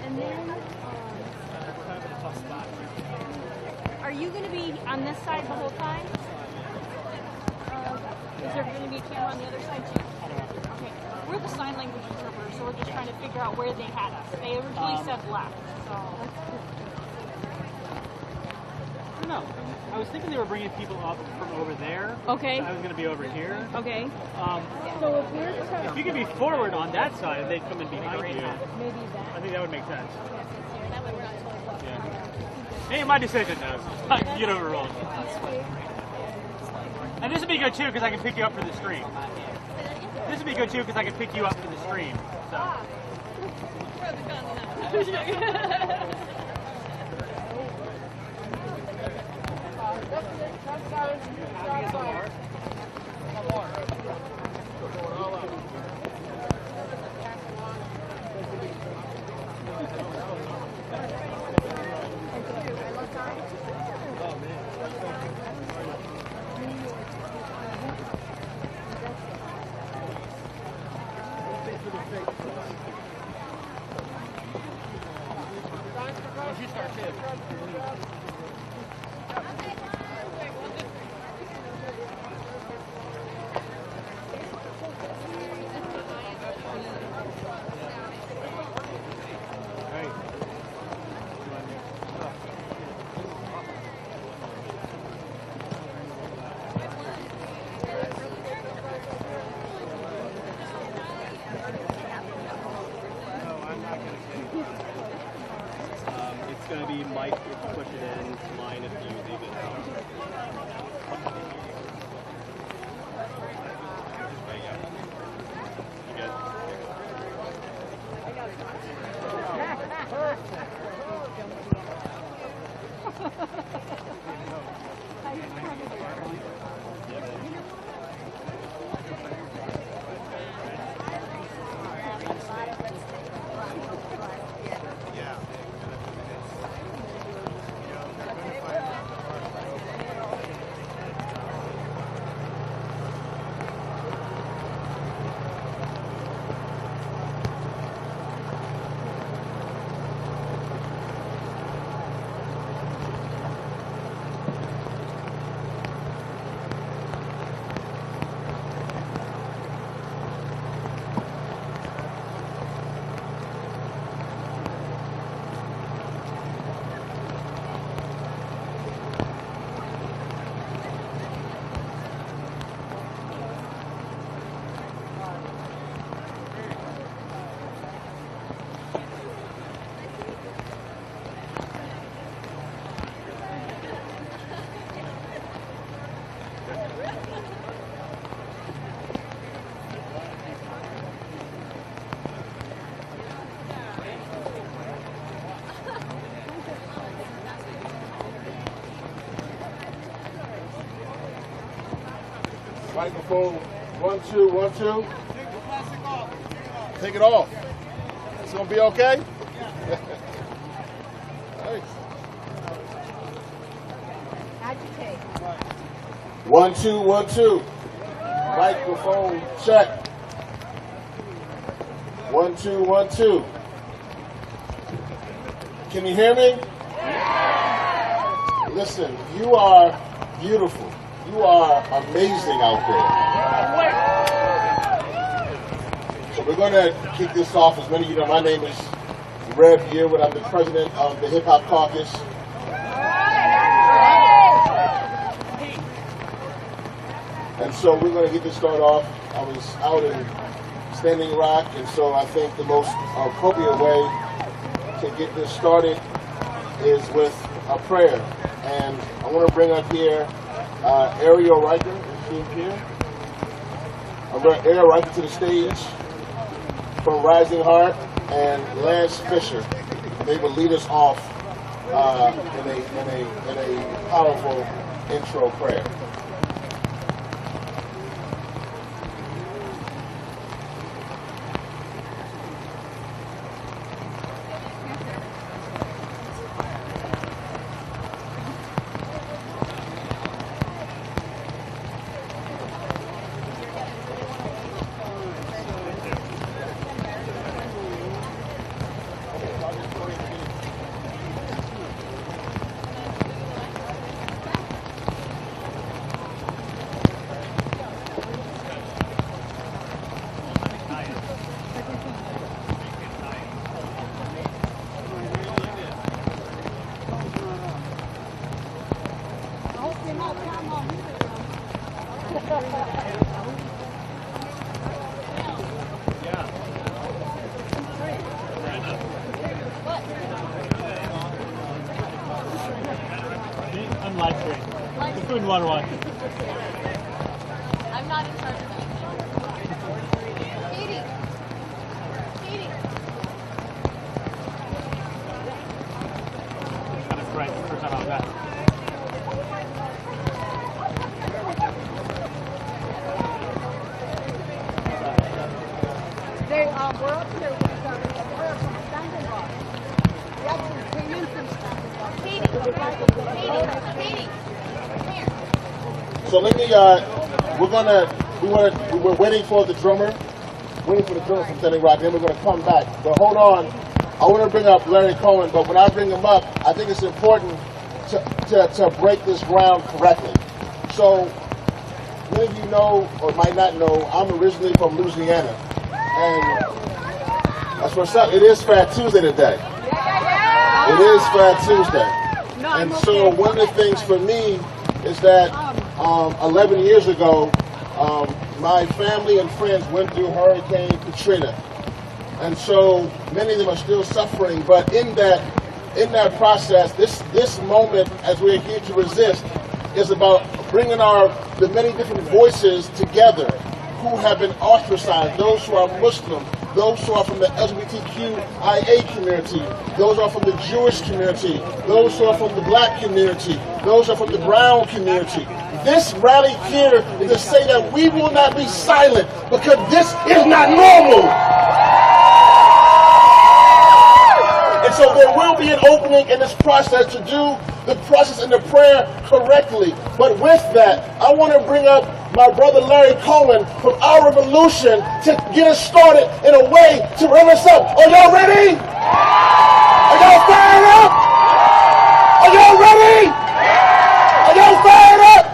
And then, are you going to be on this side the whole time? Is there going to be a camera on the other side too? Okay. We're the sign language interpreters, so we're just trying to figure out where they had us. They originally said left, so. I don't know. I was thinking they were bringing people up from over there. Okay. So I was going to be over here. Okay. So if you could be forward on that side, they'd come in behind you. Maybe that. I think that would make sense. That way we're not totally blocked. Yeah. Hey, my decision now. Get overruled. And this would be good too because I can pick you up for the stream. This would be good too because I can pick you up for the stream. So. It's going to be Mike if you push it in, mine if you leave it out. There you go. You good? Microphone 1 2 1 2. Take it off. It's gonna be okay. Nice. Agitate. 1 2 1 2. Microphone check. 1 2 1 2. Can you hear me? Listen, you are beautiful. You are amazing out there. So we're going to kick this off. As many of you know, my name is Rev Yearwood. I'm the president of the Hip Hop Caucus. And so we're going to get this started off. I was out in Standing Rock, and so I think the most appropriate way to get this started is with a prayer. And I want to bring up here Ariel Riker, here. I'm going to Ariel Riker to the stage from Rising Heart, and Lance Fischer. They will lead us off in a powerful intro prayer. I'm live streaming. The Food and Water Watch. I'm not in charge of that. Katie. Kind of right. First time I was at. We're up here with we're from Standing Rock. We actually came in from Standing Rock. Katie, come here. So let me, we're waiting for the drummer from Standing Rock, then we're going to come back. But hold on, I want to bring up Larry Cohen, but when I bring him up, I think it's important to break this ground correctly. So, many of you know, or might not know, I'm originally from Louisiana. And that's what's up. It is Fat Tuesday today. It is Fat Tuesday. And so one of the things for me is that 11 years ago, my family and friends went through Hurricane Katrina. And so many of them are still suffering. But in that process, this moment, as we're here to resist, is about bringing the many different voices together who have been ostracized, those who are Muslim, those who are from the LGBTQIA community, those who are from the Jewish community, those who are from the black community, those who are from the brown community. This rally here is to say that we will not be silent because this is not normal. And so there will be an opening in this process to do the process and the prayer correctly. But with that, I want to bring up my brother Larry Cohen from Our Revolution to get us started in a way to run us up. Are y'all ready? Are y'all fired up? Are y'all ready? Are y'all fired up?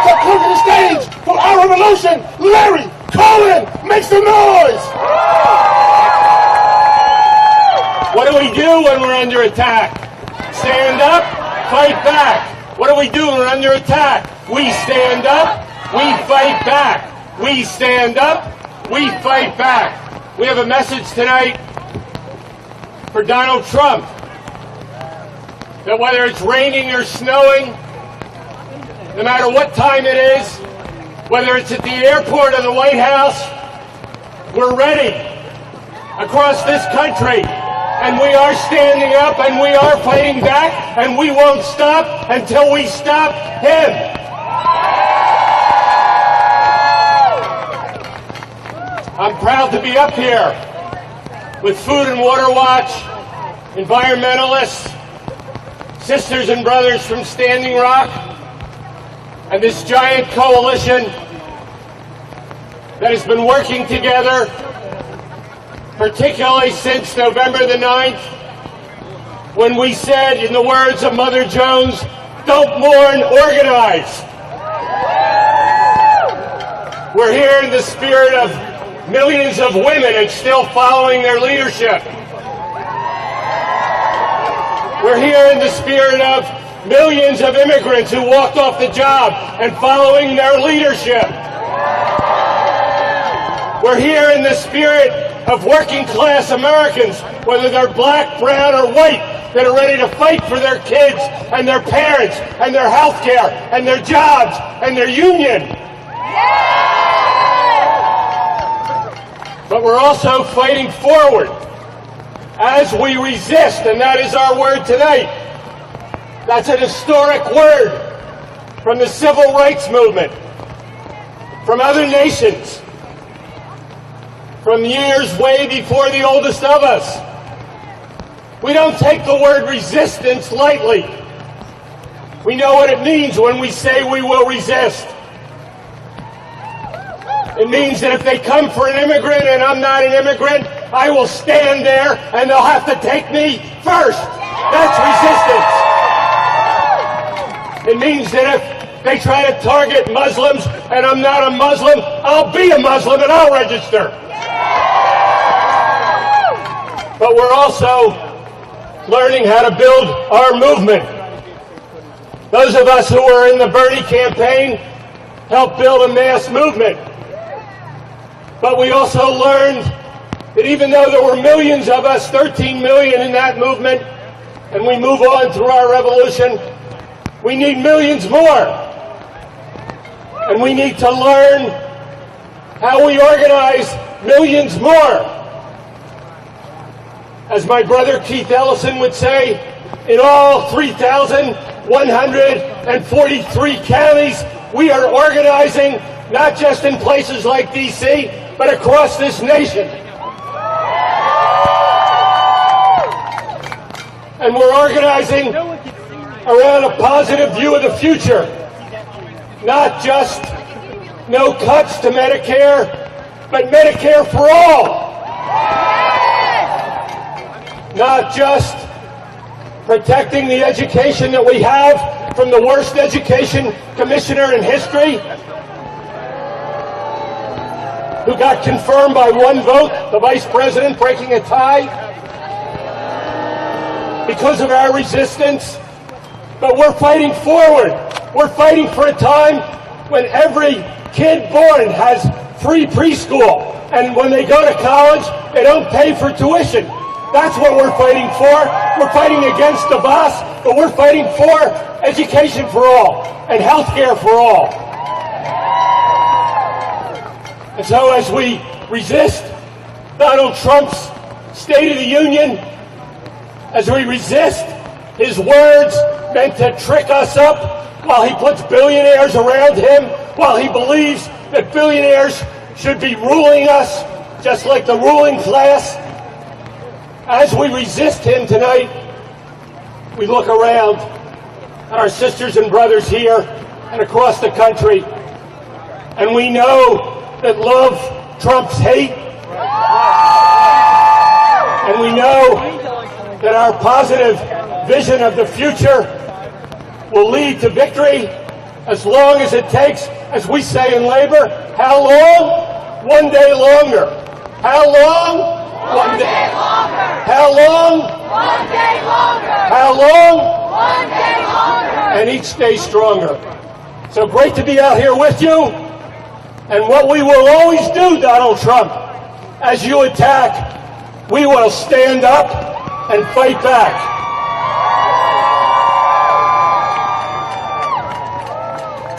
So come to the stage from Our Revolution, Larry Cohen, make some noise! What do we do when we're under attack? Stand up, fight back. What do we do when we're under attack? We stand up, we fight back. We stand up, we fight back. We have a message tonight for Donald Trump that whether it's raining or snowing, no matter what time it is, whether it's at the airport or the White House, we're ready across this country. And we are standing up and we are fighting back and we won't stop until we stop him. I'm proud to be up here with Food and Water Watch, environmentalists, sisters and brothers from Standing Rock, and this giant coalition that has been working together particularly since November the 9th, when we said, in the words of Mother Jones, don't mourn, organize. We're here in the spirit of millions of women and still following their leadership. We're here in the spirit of millions of immigrants who walked off the job and following their leadership. We're here in the spirit of working class Americans, whether they're black, brown, or white, that are ready to fight for their kids and their parents and their health care and their jobs and their union. But we're also fighting forward as we resist, and that is our word tonight. That's an historic word from the civil rights movement, from other nations, from years way before the oldest of us. We don't take the word resistance lightly. We know what it means when we say we will resist. It means that if they come for an immigrant and I'm not an immigrant, I will stand there and they'll have to take me first. That's resistance. It means that if they try to target Muslims and I'm not a Muslim, I'll be a Muslim and I'll register. But we're also learning how to build our movement. Those of us who were in the Bernie campaign helped build a mass movement. But we also learned that even though there were millions of us, 13 million in that movement, and we move on through our revolution, we need millions more. And we need to learn how we organize millions more. As my brother Keith Ellison would say, in all 3,143 counties, we are organizing not just in places like D.C., but across this nation. And we're organizing around a positive view of the future. Not just no cuts to Medicare, but Medicare for all. Not just protecting the education that we have from the worst education commissioner in history, who got confirmed by one vote, the vice president breaking a tie, because of our resistance, but we're fighting forward. We're fighting for a time when every kid born has free preschool, and when they go to college, they don't pay for tuition. That's what we're fighting for. We're fighting against the boss, but we're fighting for education for all and health care for all. And so as we resist Donald Trump's State of the Union, as we resist his words meant to trick us up while he puts billionaires around him, while he believes that billionaires should be ruling us just like the ruling class, as we resist him tonight, we look around at our sisters and brothers here and across the country, and we know that love trumps hate, and we know that our positive vision of the future will lead to victory as long as it takes, as we say in labor, how long? One day longer. How long? One day longer. How long? One day longer. How long? One day longer. And each day stronger. So great to be out here with you. And what we will always do, Donald Trump, as you attack, we will stand up and fight back.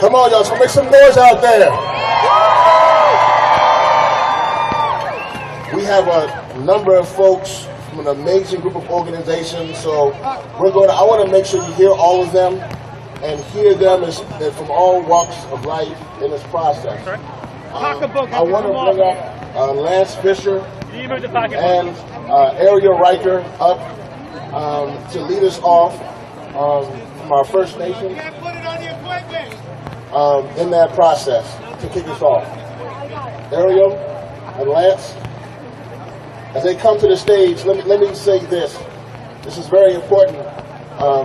Come on, y'all, so make some noise out there. We have a number of folks from an amazing group of organizations, so I want to make sure you hear all of them and hear them from all walks of life in this process. I want to bring up Lance Fischer and Area Riker up to lead us off from our First Nation in that process to kick us off. Ariel and Lance, as they come to the stage, let me say this. This is very important.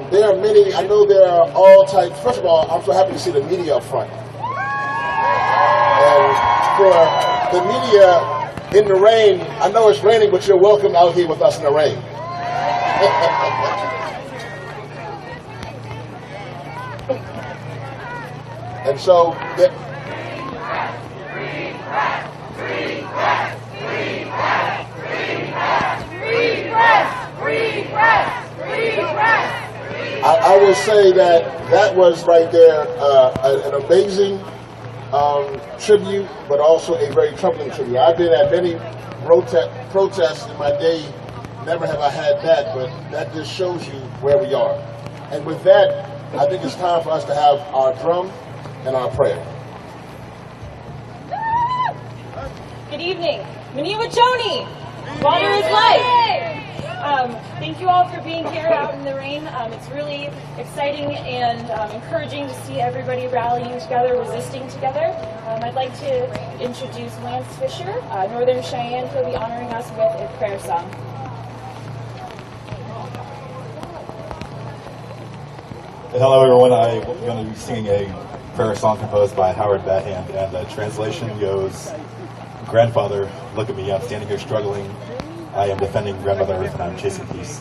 There are many, I know there are all types. First of all, I'm so happy to see the media up front. And for the media in the rain, I know it's raining, but you're welcome out here with us in the rain. And so, I will say that was right there an amazing tribute, but also a very troubling tribute. I've been at many protests in my day. Never have I had that, but that just shows you where we are. And with that, I think it's time for us to have our drum and our prayer. Good evening. Maniwa Choni. Water is life. Thank you all for being here out in the rain. It's really exciting and encouraging to see everybody rallying together, resisting together. I'd like to introduce Lance Fischer, Northern Cheyenne, who will be honoring us with a prayer song. Hello everyone, I'm going to be singing a prayer song composed by Howard Bahand, and the translation goes, "Grandfather, look at me, I'm standing here struggling. I am defending grandmother Earth and I'm chasing peace."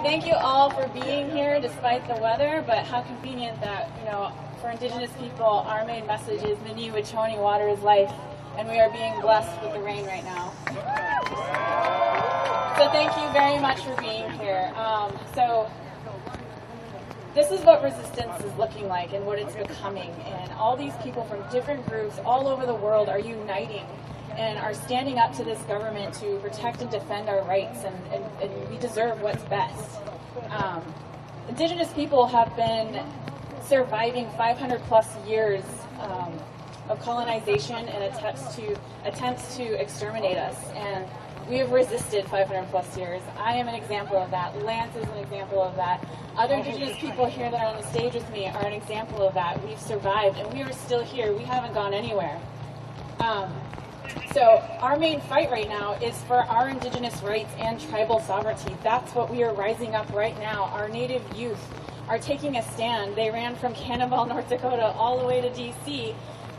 Thank you all for being here despite the weather, but how convenient that, for Indigenous people, our main message is Mini Wachoni, water is life. and we are being blessed with the rain right now. So thank you very much for being here. So this is what resistance is looking like and what it's becoming, and all these people from different groups all over the world are uniting and are standing up to this government to protect and defend our rights, and we deserve what's best. Indigenous people have been surviving 500 plus years of colonization and attempts to exterminate us, and we have resisted 500 plus years. I am an example of that. Lance is an example of that. Other Indigenous people here that are on the stage with me are an example of that. We've survived, and we are still here. We haven't gone anywhere. So our main fight right now is for our Indigenous rights and tribal sovereignty. That's what we are rising up right now. Our Native youth are taking a stand. They ran from Cannonball, North Dakota, all the way to D.C.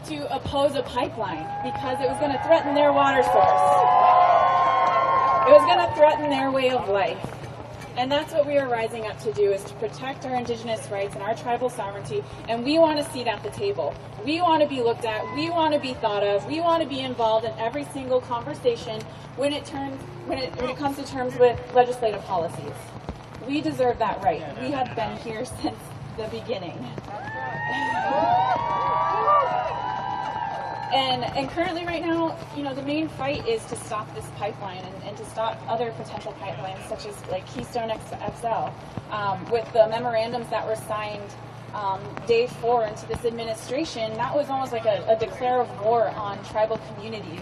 to oppose a pipeline because it was going to threaten their water source. It was going to threaten their way of life. And that's what we are rising up to do, is to protect our Indigenous rights and our tribal sovereignty, and we want a seat at the table. We want to be looked at, we want to be thought of, we want to be involved in every single conversation when it comes to terms with legislative policies. We deserve that right. We have been here since the beginning. And currently right now, the main fight is to stop this pipeline and to stop other potential pipelines such as like Keystone XL. With the memorandums that were signed day 4 into this administration, that was almost like a declare of war on tribal communities,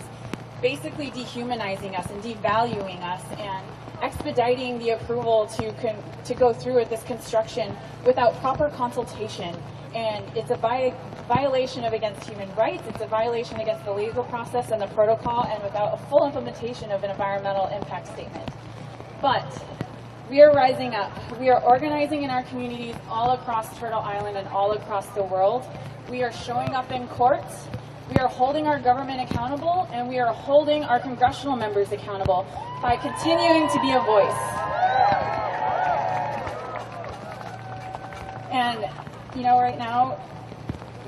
basically dehumanizing us and devaluing us and expediting the approval to go through with this construction without proper consultation. And it's a violation against human rights, it's a violation against the legal process and the protocol, and without a full implementation of an environmental impact statement. But we are rising up. We are organizing in our communities all across Turtle Island and all across the world. We are showing up in courts. We are holding our government accountable, and we are holding our congressional members accountable by continuing to be a voice. And right now,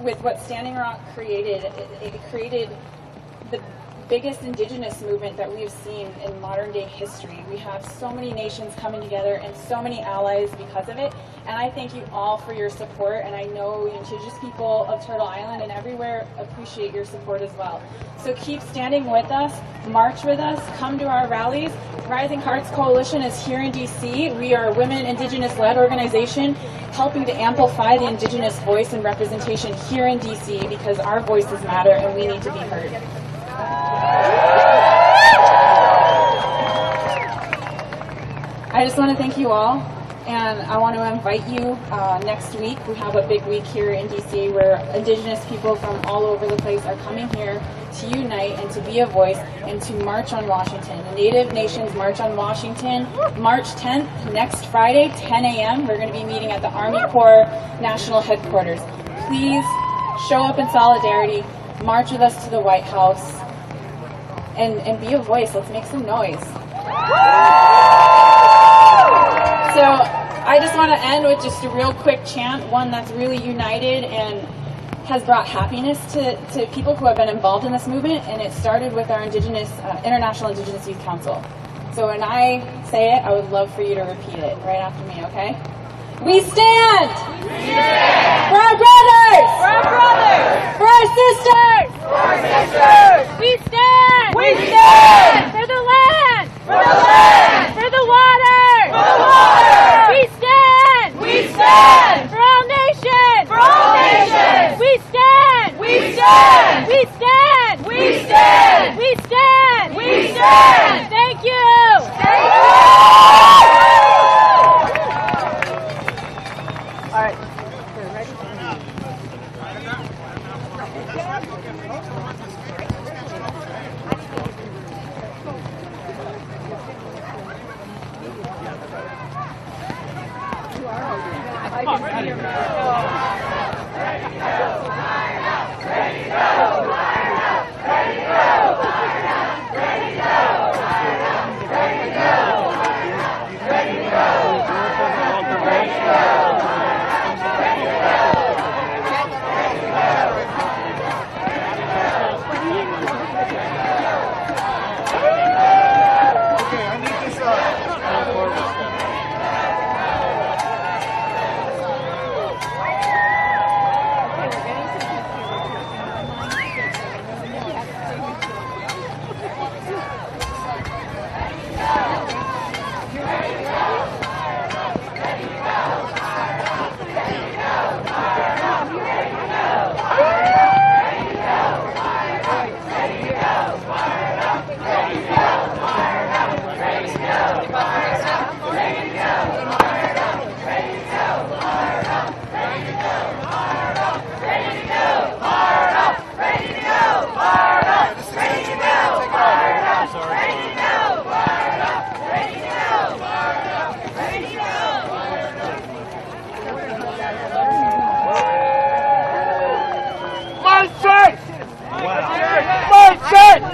with what Standing Rock created, it created the biggest Indigenous movement that we've seen in modern day history. We have so many nations coming together and so many allies because of it. And I thank you all for your support, and I know the Indigenous people of Turtle Island and everywhere appreciate your support as well. So keep standing with us, march with us, come to our rallies. Rising Hearts Coalition is here in D.C. We are a women Indigenous-led organization helping to amplify the Indigenous voice and representation here in D.C. because our voices matter and we need to be heard. I just want to thank you all, and I want to invite you next week. We have a big week here in D.C. where Indigenous people from all over the place are coming here to unite and to be a voice and to march on Washington. The Native Nations March on Washington, March 10th, next Friday, 10 a.m. We're going to be meeting at the Army Corps National Headquarters. Please show up in solidarity, march with us to the White House, and be a voice. Let's make some noise. So I just want to end with just a real quick chant, one that's really united and has brought happiness to people who have been involved in this movement, and it started with our International Indigenous Youth Council. So when I say it, I would love for you to repeat it right after me, okay? We stand! We stand! For our brothers! For our brothers! For our sisters! For our sisters! We stand! We stand! For the land! For the land! For the water! For the water! We stand! We stand! For all nations! For all nations! We stand! We stand! We stand! We stand! We stand! We stand! Thank you! Thank you! All right. Ready?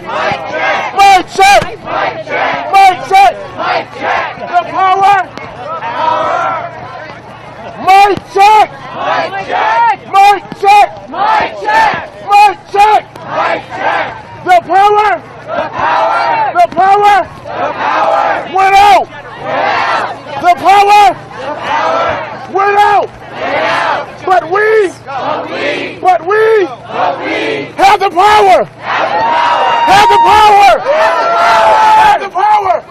Mic check! Mic check! Mic check! Mic check! The power! Mic check! Mic check! Mic check! Mic check! Mic check! Mic check! The power! The power! The power! The power! Went out! The power! The power! Went out! But we have the power! Have the power! Have the power!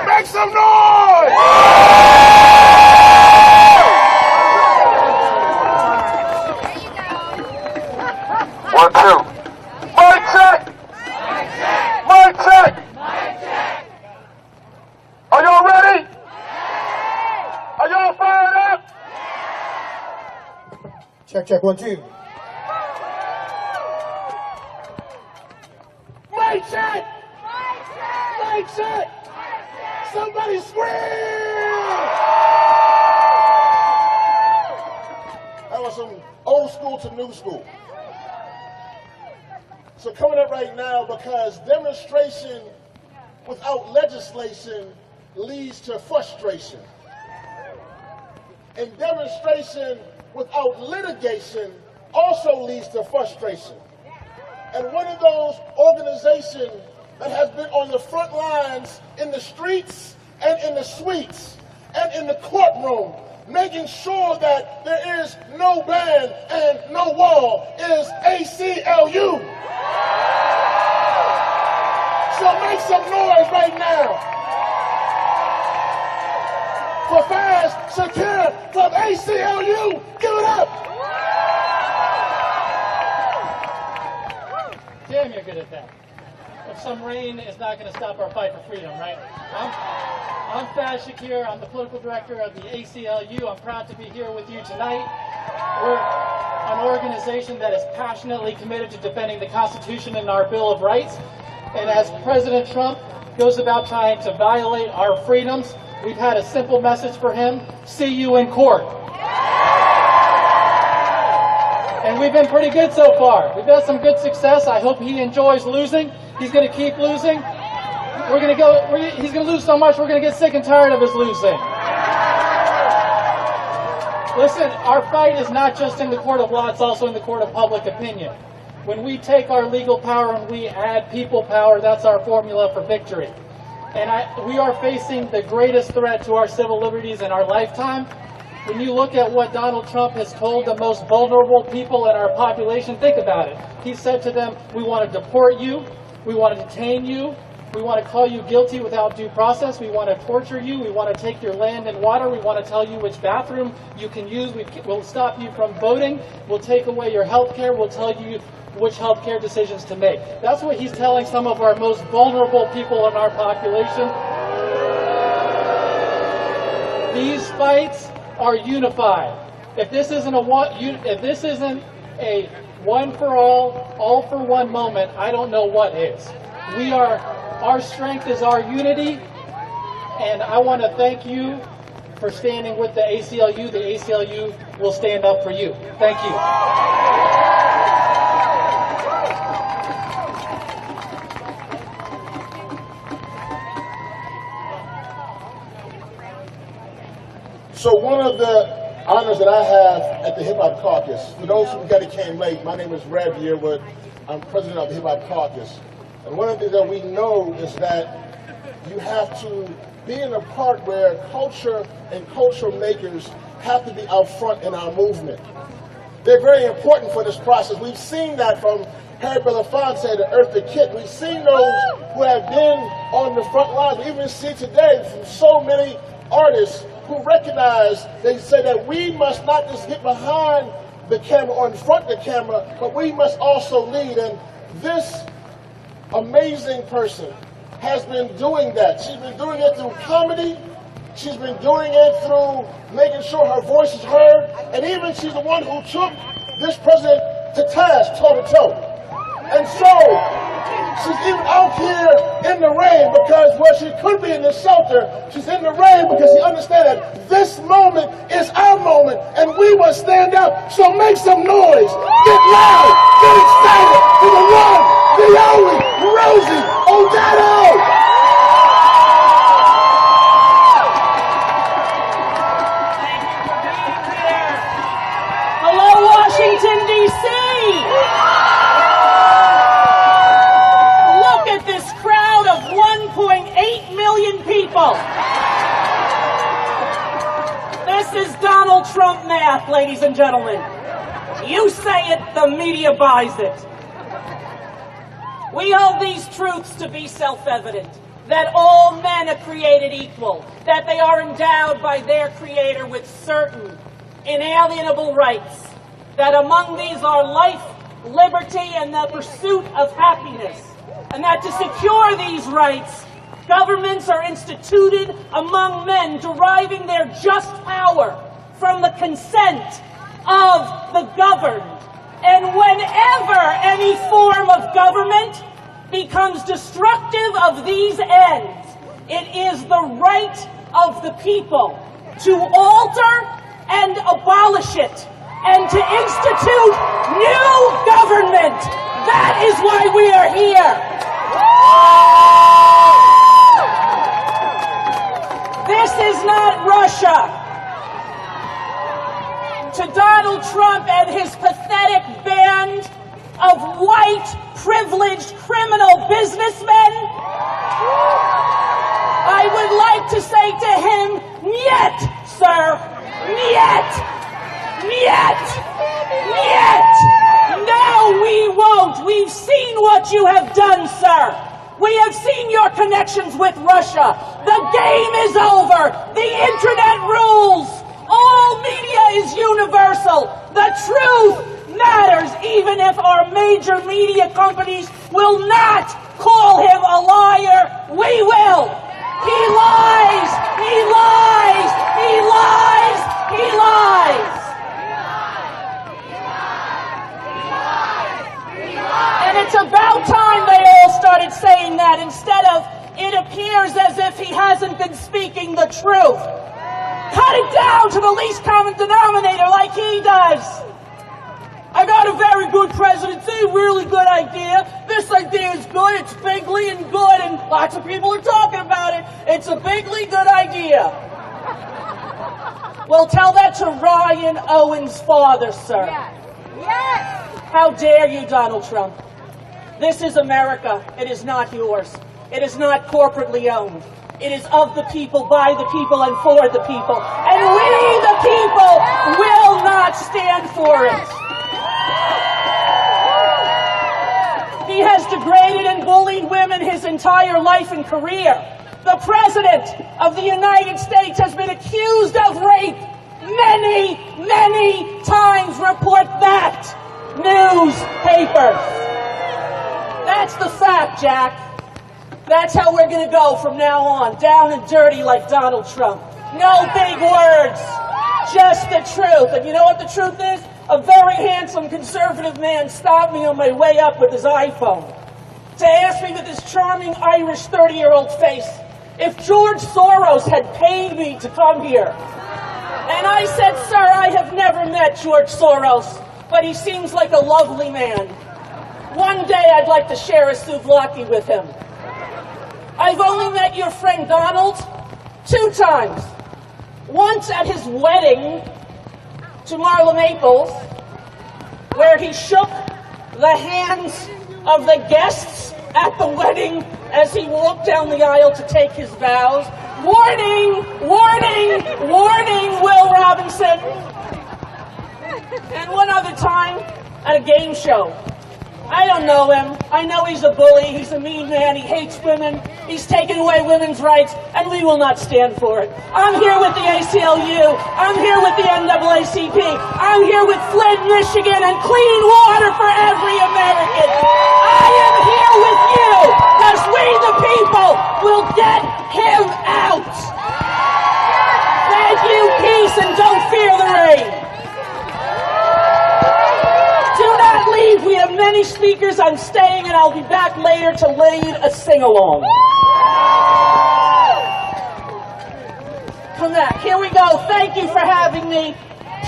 Make some noise! 1, 2. Mic check! Mic check! Are y'all ready? Are y'all fired up? Check, 1, 2. Mic check! Mic check! Somebody scream! That was some old school to new school. So coming up right now, because demonstration without legislation leads to frustration. And demonstration without litigation also leads to frustration. And one of those organizations that has been on the front lines in the streets and in the suites and in the courtroom, making sure that there is no ban and no wall, is ACLU. So make some noise right now for Faiz, Shakir from ACLU. Give it up. Damn, you're good at that. If some rain is not going to stop our fight for freedom, right? I'm Faiz Shakir. I'm the political director of the ACLU. I'm proud to be here with you tonight. We're an organization that is passionately committed to defending the Constitution and our Bill of Rights. And as President Trump goes about trying to violate our freedoms, we've had a simple message for him: see you in court. And we've been pretty good so far. We've had some good success. I hope he enjoys losing. He's going to keep losing. He's going to lose so much, we're going to get sick and tired of his losing. Listen, our fight is not just in the court of law, it's also in the court of public opinion. When we take our legal power and we add people power, that's our formula for victory. And we are facing the greatest threat to our civil liberties in our lifetime. When you look at what Donald Trump has told the most vulnerable people in our population, think about it. He said to them, we want to deport you, we want to detain you, we want to call you guilty without due process, we want to torture you, we want to take your land and water, we want to tell you which bathroom you can use, we'll stop you from voting, we'll take away your health care, we'll tell you which health care decisions to make. That's what he's telling some of our most vulnerable people in our population. These fights are unified. If this isn't a one for all for one moment, I don't know what is. Our strength is our unity, and I want to thank you for standing with the ACLU. The ACLU will stand up for you. Thank you. So one of the honors that I have at the Hip Hop Caucus, for those who came late, my name is Rabbi Yearwood. I'm president of the Hip Hop Caucus. And one of the things that we know is that you have to be in a part where culture and culture makers have to be out front in our movement. They're very important for this process. We've seen that from Harry Belafonte to Eartha Kitt. We've seen those who have been on the front lines. We even see today from so many artists who recognize, they say that we must not just get behind the camera or in front of the camera, but we must also lead. And this amazing person has been doing that. She's been doing it through comedy. She's been doing it through making sure her voice is heard. And even she's the one who took this president to task, toe-to-toe. And so she's even out here in the rain, because where she could be in the shelter, she's in the rain because she understands that this moment is our moment and we must stand up. So make some noise, get loud, get excited for the one, the only, Rosie O'Donnell! Hello, Washington, D.C. Look at this crowd of 1.8 million people. This is Donald Trump math, ladies and gentlemen. You say it, the media buys it. We hold these truths to be self-evident, that all men are created equal, that they are endowed by their Creator with certain inalienable rights, that among these are life, liberty, and the pursuit of happiness, and that to secure these rights, governments are instituted among men deriving their just power from the consent of the governed. And whenever any form of government becomes destructive of these ends, it is the right of the people to alter and abolish it, and to institute new government. That is why we are here. This is not Russia. To Donald Trump and his pathetic band of white, privileged, criminal businessmen, I would like to say to him, "Niet, sir, niet, niet, niet. No, we won't. We've seen what you have done, sir. We have seen your connections with Russia. The game is over. The internet rules. All media is universal. The truth matters, even if our major media companies will not call him a liar. We will. He lies. He lies. He lies. He lies. And it's about time they all started saying that, instead of it appears as if he hasn't been speaking the truth. Cut it down to the least common denominator like he does. I got a very good presidency, really good idea. This idea is good, it's bigly and good, and lots of people are talking about it. It's a bigly good idea. Well, tell that to Ryan Owen's father, sir. Yes. Yes. How dare you, Donald Trump? This is America. It is not yours. It is not corporately owned. It is of the people, by the people, and for the people. And we, the people, will not stand for it. He has degraded and bullied women his entire life and career. The President of the United States has been accused of rape many, many times. Report that, newspapers. That's the fact, Jack. That's how we're going to go from now on, down and dirty like Donald Trump. No big words, just the truth. And you know what the truth is? A very handsome conservative man stopped me on my way up with his iPhone to ask me with his charming Irish 30-year-old face if George Soros had paid me to come here. And I said, "Sir, I have never met George Soros, but he seems like a lovely man. One day I'd like to share a souvlaki with him." I've only met your friend Donald 2 times. Once at his wedding to Marla Maples, where he shook the hands of the guests at the wedding as he walked down the aisle to take his vows. Warning, warning, warning, Will Robinson. And one other time at a game show. I don't know him. I know he's a bully. He's a mean man. He hates women. He's taken away women's rights, and we will not stand for it. I'm here with the ACLU. I'm here with the NAACP. I'm here with Flint, Michigan, and clean water for every American. I am here with you, because we, the people, will get him out. Thank you, peace, and don't fear the rain. Do not leave. We have many speakers. I'm staying, and I'll be back later to lead a sing-along. Come back. Here we go. Thank you for having me.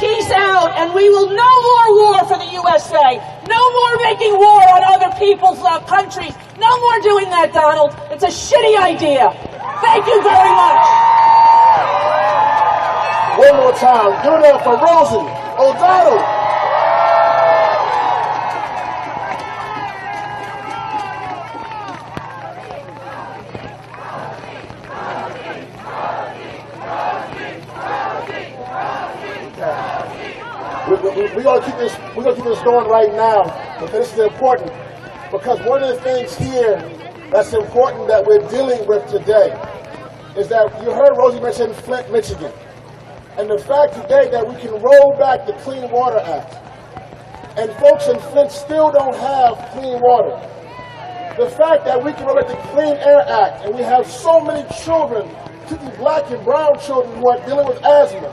Peace out, and we will no more war for the USA. No more making war on other people's countries. No more doing that, Donald. It's a shitty idea. Thank you very much. One more time, give it up for Rosie O'Donnell. We're gonna keep this going right now, but this is important because one of the things here that's important that we're dealing with today is that you heard Rosie mention Flint, Michigan, and the fact today that we can roll back the Clean Water Act, and folks in Flint still don't have clean water. The fact that we can roll back the Clean Air Act, and we have so many children, particularly black and brown children, who are dealing with asthma.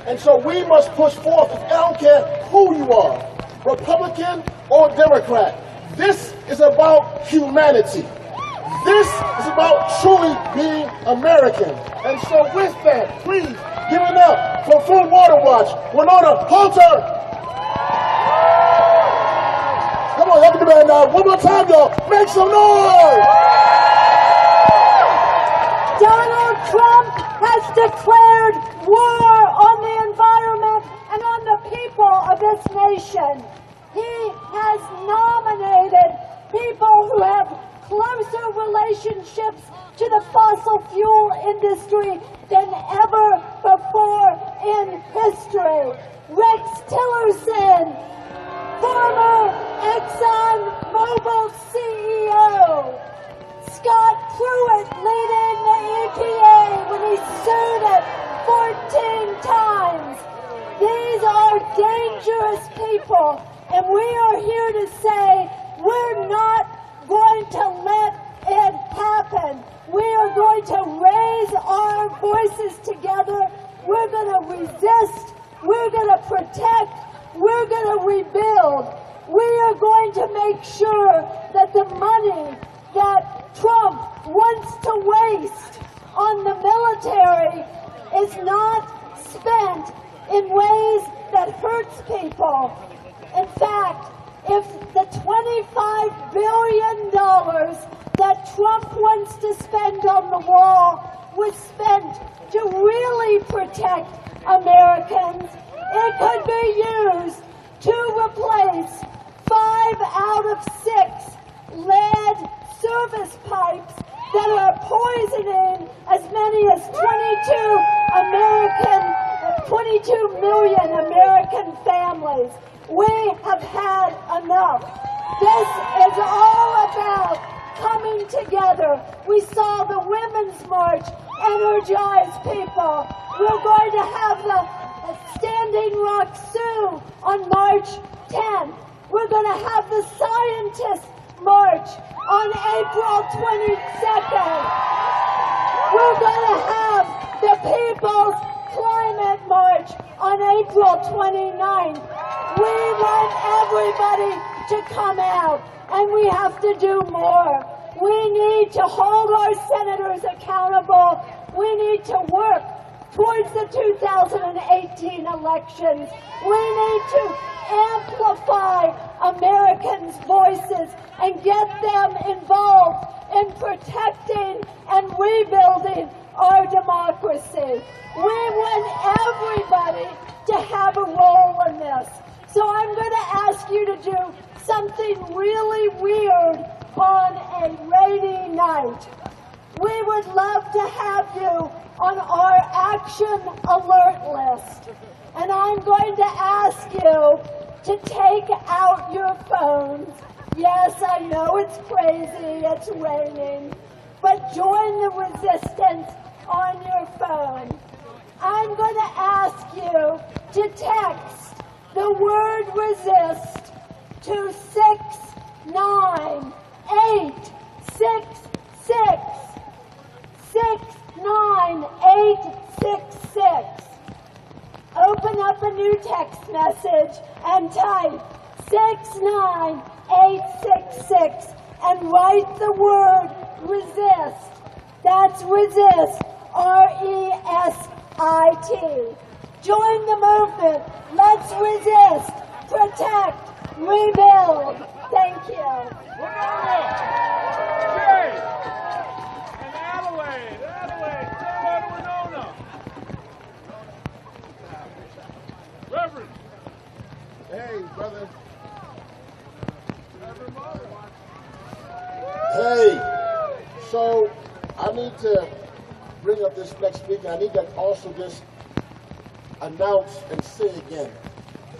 And so we must push forth. I don't care who you are, Republican or Democrat. This is about humanity. This is about truly being American. And so with that, please give it up for Food Water Watch, Wenonah, Hauter. Come on, let me do that now. One more time, y'all. Make some noise. Donald Trump has declared war on the environment and on the people of this nation. He has nominated people who have closer relationships to the fossil fuel industry than ever before in history. Rex Tillerson, former ExxonMobil CEO. Scott Pruitt leading the EPA when he sued it 14 times. These are dangerous people, and we are here to say we're not going to let it happen. We are going to raise our voices together. We're going to resist. We're going to protect. We're going to rebuild. We are going to make sure that the money that Trump wants to waste on the military is not spent in ways that hurts people. In fact, if the $25 billion that Trump wants to spend on the wall was spent to really protect Americans, it could be used to replace 5 out of 6 lead service pipes that are poisoning as many as 22 million American families. We have had enough. This is all about coming together. We saw the Women's March energize people. We're going to have the Standing Rock Sioux on March 10th. We're going to have the Scientists March on April 22nd. We're going to have the People's Climate March on April 29th. We want everybody to come out, and we have to do more. We need to hold our senators accountable. We need to work towards the 2018 elections. We need to amplify Americans' voices and get them involved in protecting and rebuilding our democracy. We want everybody to have a role in this. So I'm going to ask you to do something really weird on a rainy night. We would love to have you on our action alert list. And I'm going to ask you to take out your phones. Yes, I know it's crazy, it's raining, but join the resistance on your phone. I'm going to ask you to text the word resist to 69866. 69866. Open up a new text message and type 69866 and write the word resist. That's resist, R-E-S-I-T. Join the movement. Let's resist, protect, rebuild. Thank you. So I need to bring up this next speaker. I need to also just announce and say again.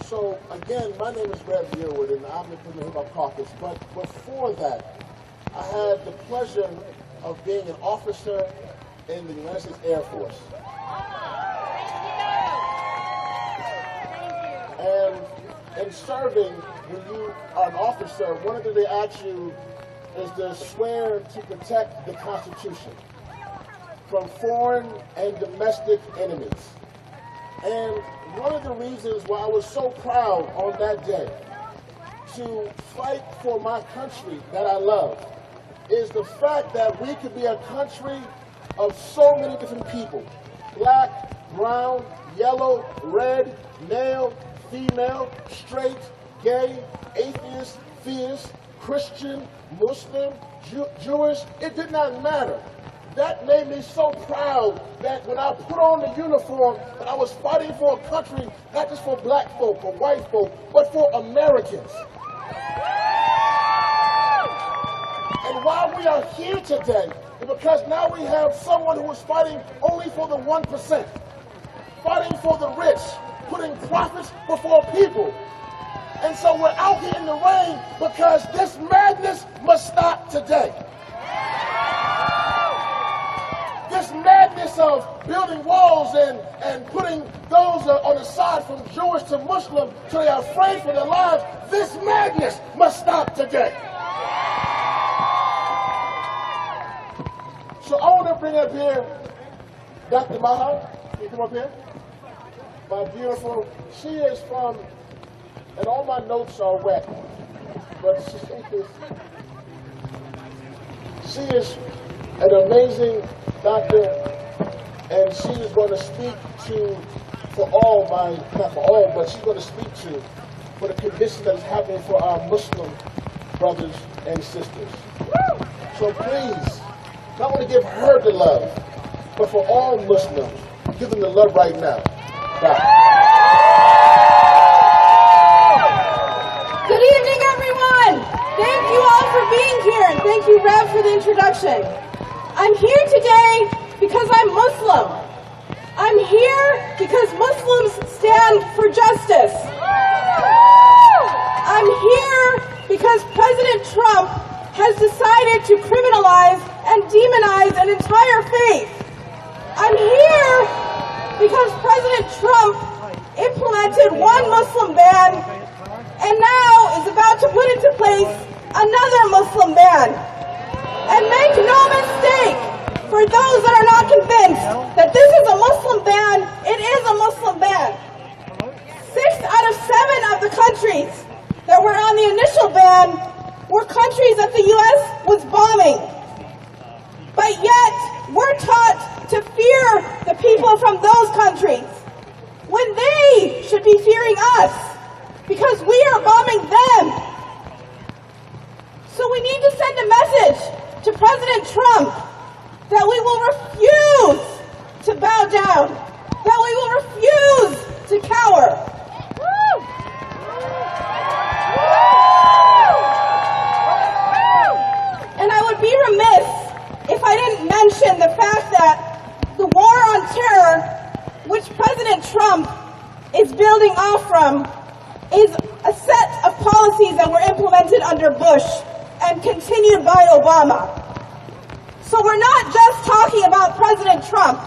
So again, my name is Rabbi Yearwood, and I'm from the Hip Hop Caucus. But before that, I had the pleasure of being an officer in the United States Air Force. And in serving, when you are an officer, one of the things they ask you is to swear to protect the Constitution from foreign and domestic enemies. And one of the reasons why I was so proud on that day to fight for my country that I love is the fact that we could be a country of so many different people. Black, brown, yellow, red, male, female, straight, gay, atheist, theist, Christian, Muslim, Jewish, it did not matter. That made me so proud that when I put on the uniform, that I was fighting for a country, not just for black folk or white folk, but for Americans. And why we are here today is because now we have someone who is fighting only for the 1%, fighting for the rich, putting profits before people. And so we're out here in the rain because this madness must stop today. This madness of building walls and putting those on the side from Jewish to Muslim so they are afraid for their lives, this madness must stop today. So I want to bring up here Dr. Maha. Can you come up here? My beautiful, she is from, and all my notes are wet, but she is an amazing doctor, and she is going to speak for all my, not for all, but she's going to speak for the condition that is happening for our Muslim brothers and sisters. So please, not only give her the love, but for all Muslims, give them the love right now. Bye. Good evening, everyone. Thank you all for being here, and thank you, Rev, for the introduction. I'm here today because I'm Muslim. I'm here because Muslims stand for justice. I'm here because President Trump has decided to criminalize and demonize an entire faith. I'm here because President Trump implemented one Muslim ban and now is about to put into place another Muslim ban. And make no mistake, for those that are not convinced that this is a Muslim ban, it is a Muslim ban. 6 out of 7 of the countries that were on the initial ban were countries that the U.S. was bombing. But yet, we're taught to fear the people from those countries when they should be fearing us because we are bombing them. So we need to send a message to President Trump that we will refuse to bow down, that we will refuse to cower. And I would be remiss if I didn't mention the fact that the war on terror, which President Trump is building off from, is a set of policies that were implemented under Bush and continued by Obama. So we're not just talking about President Trump.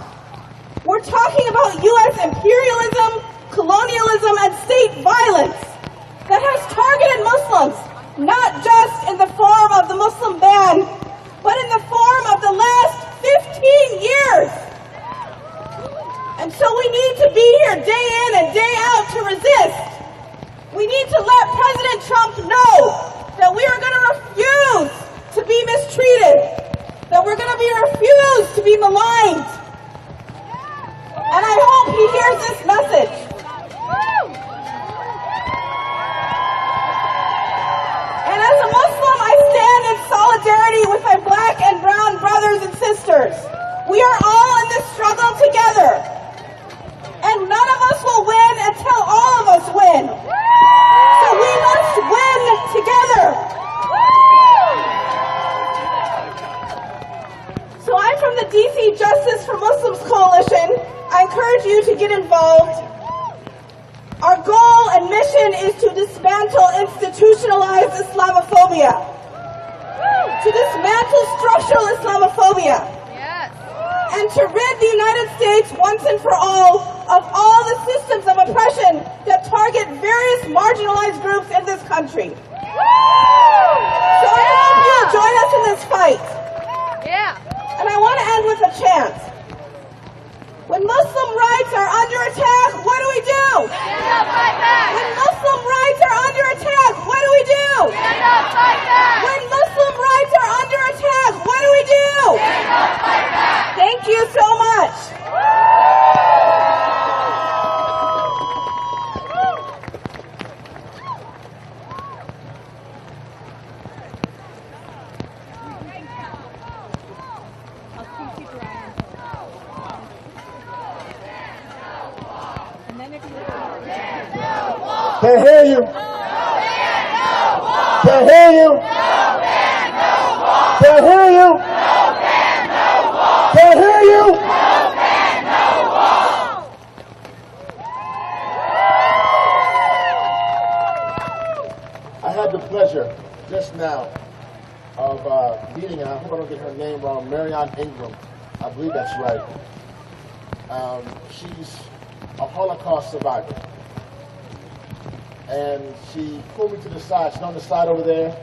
We're talking about U.S. imperialism, colonialism, and state violence that has targeted Muslims, not just in the form of the Muslim ban, but in the form of the last 15 years. And so we need to be here day in and day out to resist. We need to let President Trump know that we are going to refuse to be mistreated, that we're going to be refused to be maligned. And I hope he hears this message. And as a Muslim, I stand in solidarity with my black and brown brothers and sisters. We are all in this struggle together. And none of us will win until all of us win. So we must win together. So I'm from the DC Justice for Muslims Coalition. I encourage you to get involved. Our goal and mission is to dismantle institutionalized Islamophobia, to dismantle structural Islamophobia, and to rid the United States once and for all of all the systems of oppression that target various marginalized groups in this country. So I hope you'll join us in this fight. And I want to end with a chant. When Muslim rights are under attack, what do we do? Stand up, fight back. When Muslim rights are under attack, what do we do? Stand up, fight back. When Muslim rights are under attack, what do we do? Stand up, fight back. Thank you so much. Can't hear you. Can't hear you. Can't hear you. Can't hear you. I had the pleasure just now of meeting, and I hope I don't get her name wrong, Marianne Ingram. I believe that's right. She's a Holocaust survivor. And she pulled me to the side. She's on the side over there.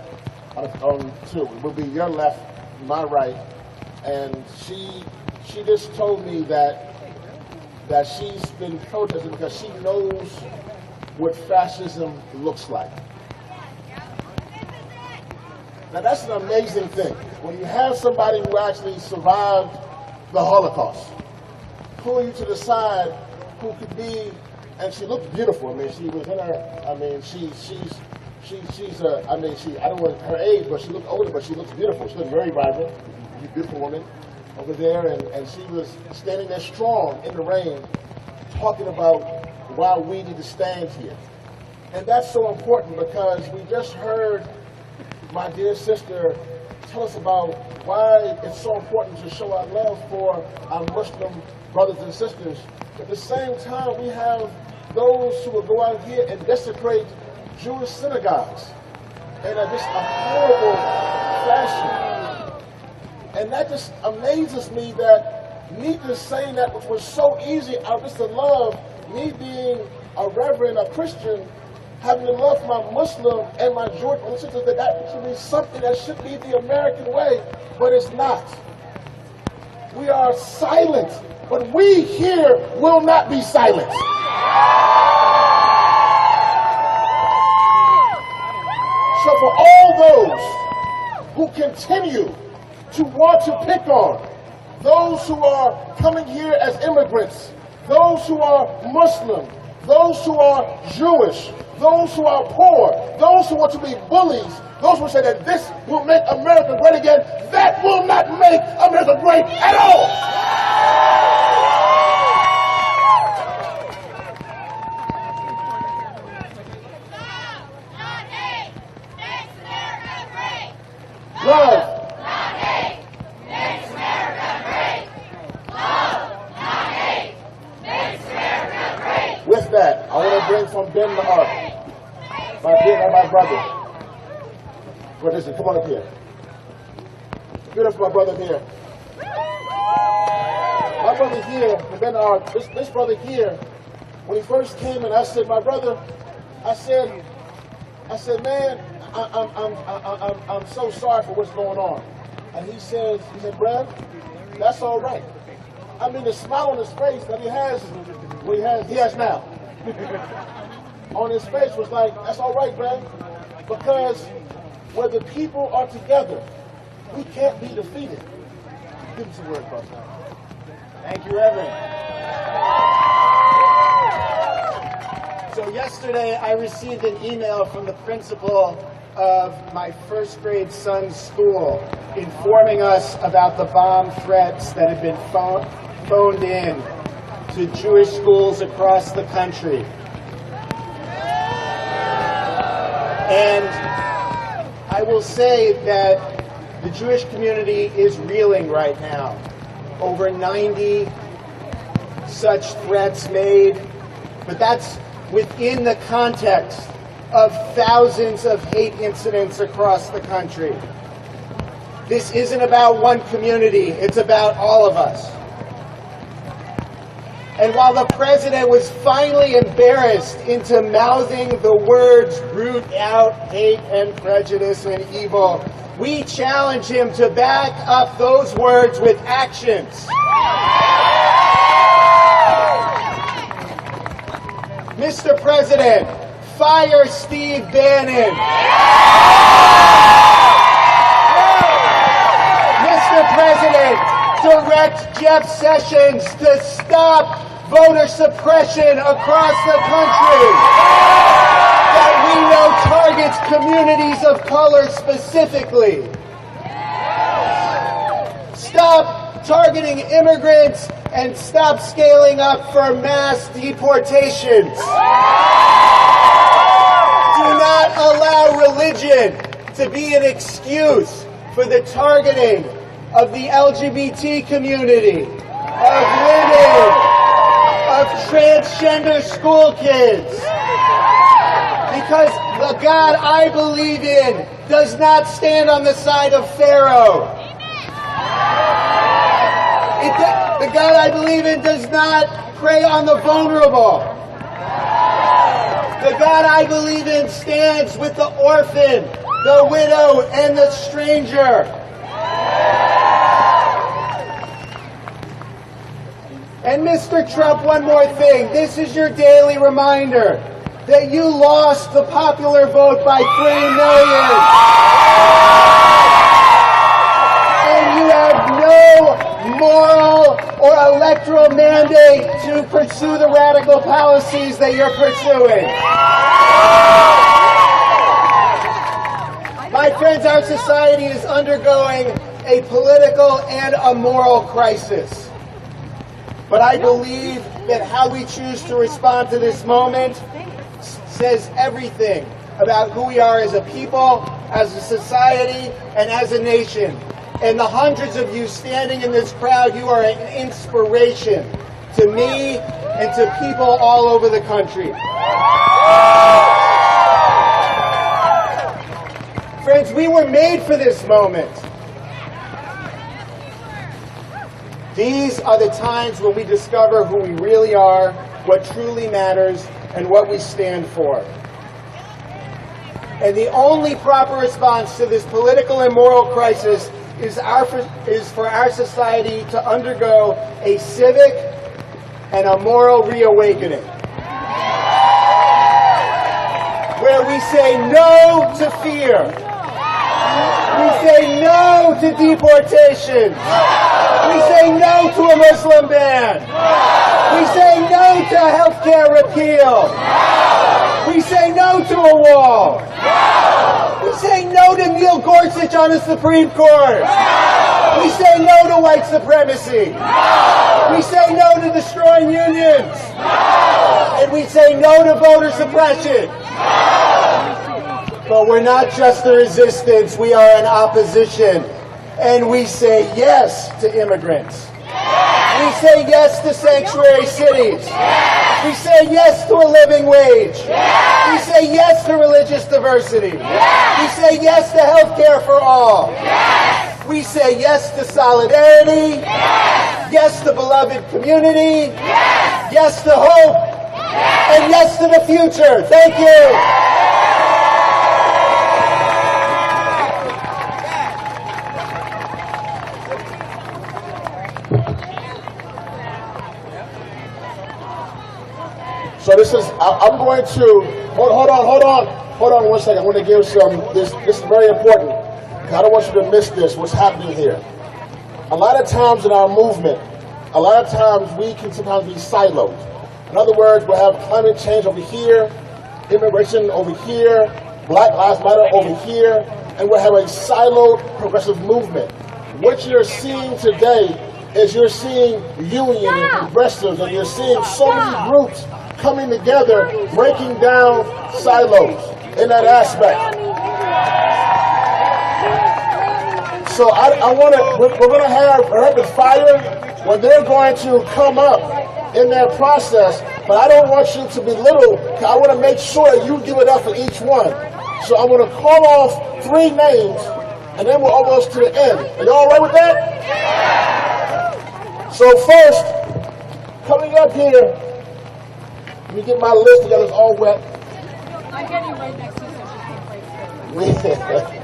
On two. It will be your left, my right. And she just told me that she's been protesting because she knows what fascism looks like. Now that's an amazing thing. When you have somebody who actually survived the Holocaust, pull you to the side, who could be. And she looked beautiful. I mean, she was in her. I mean, she's I mean, I don't know her age, but she looked older, but she looks beautiful. She looked very vibrant. She's a beautiful woman over there, and she was standing there strong in the rain, talking about why we need to stand here. And that's so important because we just heard my dear sister tell us about why it's so important to show our love for our Muslim brothers and sisters. At the same time, we have those who will go out here and desecrate Jewish synagogues in just a horrible fashion. And that just amazes me that me just saying that, which was so easy out of just the love, me being a reverend, a Christian, having the love for my Muslim and my Jewish brothers and sisters, that should be something that should be the American way, but it's not. We are silent. But we here will not be silent. So for all those who continue to want to pick on, those who are coming here as immigrants, those who are Muslim, those who are Jewish, those who are poor, those who want to be bullies, those who say that this will make America great again, that will not make America great at all. Love. Not hate. Makes America great. Love. Not hate. Makes America great. With that, I want to bring from Ben the Ark, my dear my brother. Brother, listen, come on up here. Beautiful, my brother here. My brother here, Ben the Ark, this brother here, when he first came and I said, my brother, I said, man, I'm so sorry for what's going on. And he said, Brad, that's all right. I mean, the smile on his face that he has now, on his face was like, that's all right, Brad, because where the people are together, we can't be defeated. Give me some words, brother. Thank you, Reverend. So yesterday, I received an email from the principal of my first grade son's school informing us about the bomb threats that had been phoned in to Jewish schools across the country. And I will say that The Jewish community is reeling right now. Over 90 such threats made, but that's within the context of thousands of hate incidents across the country. This isn't about one community, it's about all of us. And while the president was finally embarrassed into mouthing the words root out hate and prejudice and evil, we challenge him to back up those words with actions. Mr. President, fire Steve Bannon. Mr. President, direct Jeff Sessions to stop voter suppression across the country that we know targets communities of color specifically. Stop targeting immigrants and stop scaling up for mass deportations. Do not allow religion to be an excuse for the targeting of the LGBT community, of women, of transgender school kids. Because the God I believe in does not stand on the side of Pharaoh. The God I believe in does not prey on the vulnerable. The God I believe in stands with the orphan, the widow, and the stranger. And Mr. Trump, one more thing. This is your daily reminder that you lost the popular vote by 3 million. And you have no moral or electoral mandate to pursue the radical policies that you're pursuing. My friends, our society is undergoing a political and a moral crisis. But I believe that how we choose to respond to this moment says everything about who we are as a people, as a society, and as a nation. And the hundreds of you standing in this crowd, you are an inspiration to me and to people all over the country. Friends, we were made for this moment. These are the times when we discover who we really are, what truly matters, and what we stand for. And the only proper response to this political and moral crisis is for our society to undergo a civic and a moral reawakening. Where we say no to fear. We say no to deportation. We say no to a Muslim ban. We say no to health care repeal. We say no to a wall. We say no to Neil Gorsuch on the Supreme Court. We say no to white supremacy. We say no to destroying unions. And we say no to voter suppression. But we're not just the resistance, we are an opposition. And we say yes to immigrants. We say yes to sanctuary cities. We say yes to a living wage. We say yes to religious diversity. We say yes to health care for all. We say yes to solidarity. Yes to beloved community. Yes to hope. And yes to the future. Thank you. So this is, I'm going to, hold on 1 second. I want to give some, this is very important. I don't want you to miss this, what's happening here. A lot of times in our movement, a lot of times we can sometimes be siloed. In other words, we'll have climate change over here, immigration over here, Black Lives Matter over here, and we'll have a siloed progressive movement. What you're seeing today is you're seeing union and progressives, and you're seeing so many groups coming together, breaking down silos in that aspect. so I want to, we're going to have rapid fire where they're going to come up in their process, but I don't want you to belittle. I want to make sure you give it up for each one. So I'm going to call off 3 names, and then we're almost to the end. Are you all right with that? So first, coming up here, let me get my list together, it's all wet. I'm getting right next to you, so she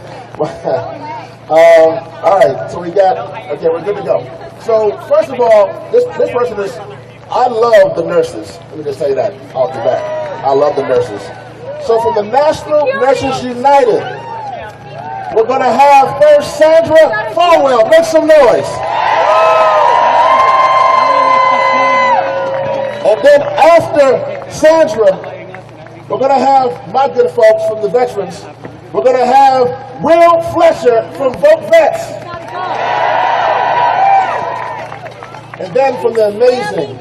all right, so we got, okay, we're good to go. So first of all, this person is, I love the nurses. Let me just say that off the bat. I love the nurses. So from the National Nurses United, we're going to have first Sandra Falwell. Make some noise. And then after Sandra, we're going to have my good folks from the veterans. We're going to have Will Fischer from VoteVets. And then from the amazing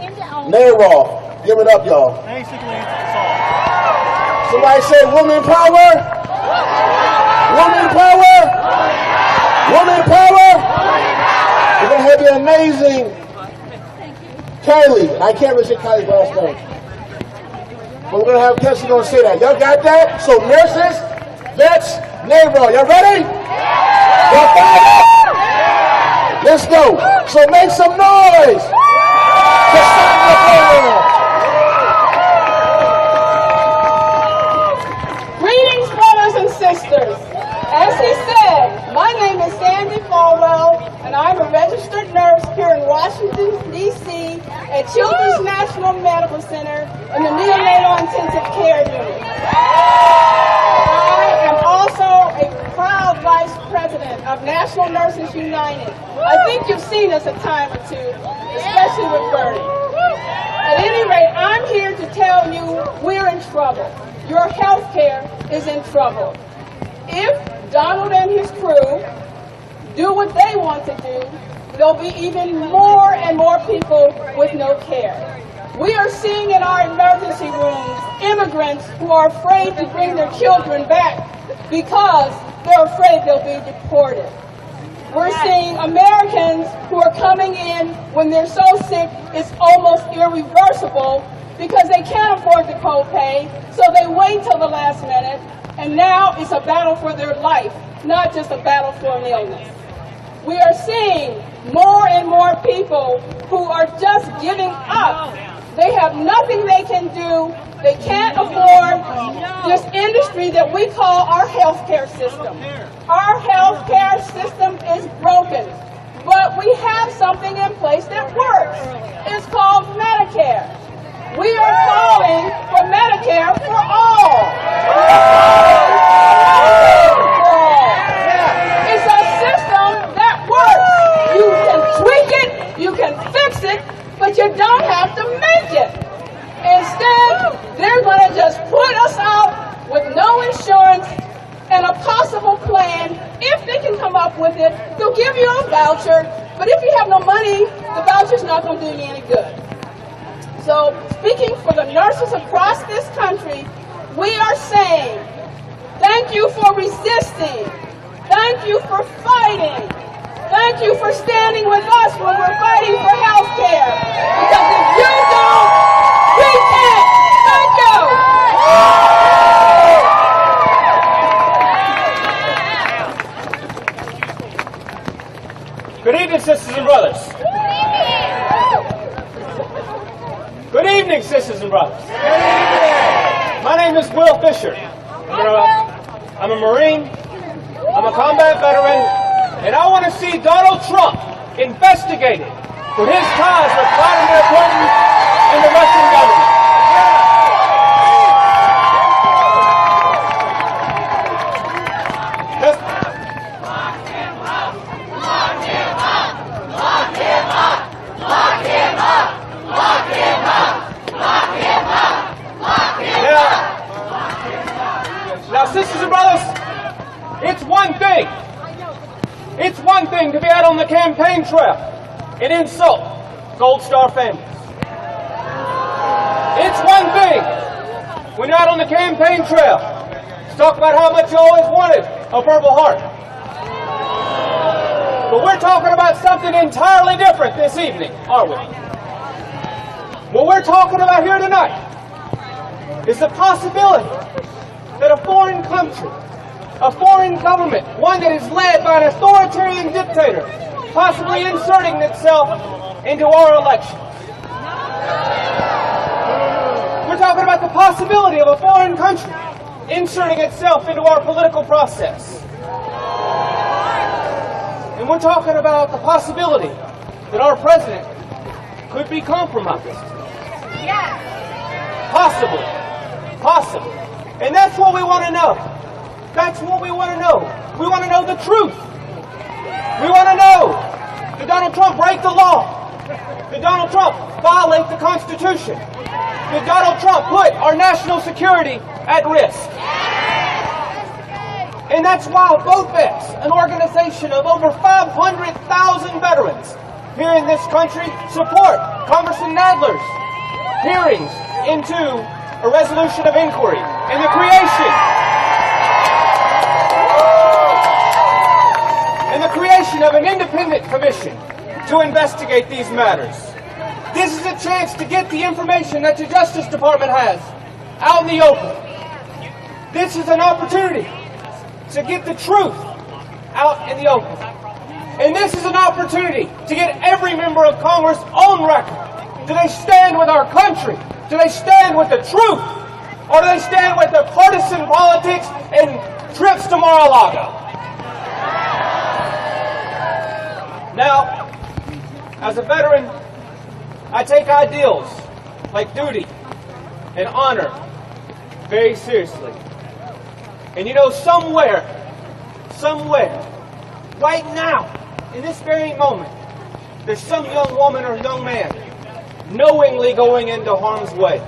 NARAL. Give it up, y'all. Basically, it's assault. Somebody say woman power. Woman power. Woman power. We're going to have the amazing Kaylie. I can't really say Kaylie's last name. But we're going to have Kelsey going to say that. Y'all got that? So nurses, vets, NARAL. Y'all ready? Y'all fired up? Let's go. So make some noise. Greetings, brothers and sisters. As he said, my name is Sandy Falwell, and I'm a registered nurse here in Washington, D.C. at Children's National Medical Center in the Neonatal Intensive Care Unit. I am also a proud Vice President of National Nurses United. I think you've seen us a time or two, especially with Bernie. At any rate, I'm here to tell you we're in trouble. Your health care is in trouble. If Donald and his crew do what they want to do, there'll be even more and more people with no care. We are seeing in our emergency rooms immigrants who are afraid to bring their children back because they're afraid they'll be deported. We're seeing Americans who are coming in when they're so sick it's almost irreversible because they can't afford the copay, so they wait till the last minute, and now it's a battle for their life, not just a battle for an illness. We are seeing more and more people who are just giving up. They have nothing they can do. They can't afford this industry that we call our healthcare system. Our healthcare system is broken, but we have something in place that works. It's called Medicare. We are calling for Medicare for all. It's a system that works. You can tweak it, you can fix it, but you don't have to make it. Instead, they're going to just put us out with no insurance and a possible plan. If they can come up with it, they'll give you a voucher, but if you have no money, the voucher's not going to do you any good. So, speaking for the nurses across this country, we are saying, thank you for resisting. Thank you for fighting. Thank you for standing with us when we're fighting for health care. Because if you don't, we can't. Thank you. Good evening, sisters and brothers. Good evening, sisters and brothers. My name is Will Fischer. I'm a Marine. I'm a combat veteran. And I want to see Donald Trump investigated for his ties with Vladimir Putin and the Russian government. Lock him up! Lock him up! Lock him up! Lock him up! Lock him up! Lock him up! Lock him up! Now, sisters and brothers, it's one thing. It's one thing to be out on the campaign trail and insult Gold Star families. It's one thing when you're out on the campaign trail to talk about how much you always wanted a Purple Heart. But we're talking about something entirely different this evening, aren't we? What we're talking about here tonight is the possibility that a foreign country, a foreign government, one that is led by an authoritarian dictator, possibly inserting itself into our elections. We're talking about the possibility of a foreign country inserting itself into our political process. And we're talking about the possibility that our president could be compromised. Yes. Possibly. Possibly. And that's what we want to know. That's what we want to know. We want to know the truth. We want to know, did Donald Trump break the law? Did Donald Trump violate the Constitution? Did Donald Trump put our national security at risk? And that's why VoteVets, an organization of over 500,000 veterans here in this country, support Congressman Nadler's hearings into a resolution of inquiry and the creation of an independent commission to investigate these matters. This is a chance to get the information that the Justice Department has out in the open. This is an opportunity to get the truth out in the open. And this is an opportunity to get every member of Congress on record. Do they stand with our country? Do they stand with the truth? Or do they stand with the partisan politics and trips to Mar-a-Lago? Now, as a veteran, I take ideals like duty and honor very seriously. And you know, somewhere, right now, in this very moment, there's some young woman or young man knowingly going into harm's way.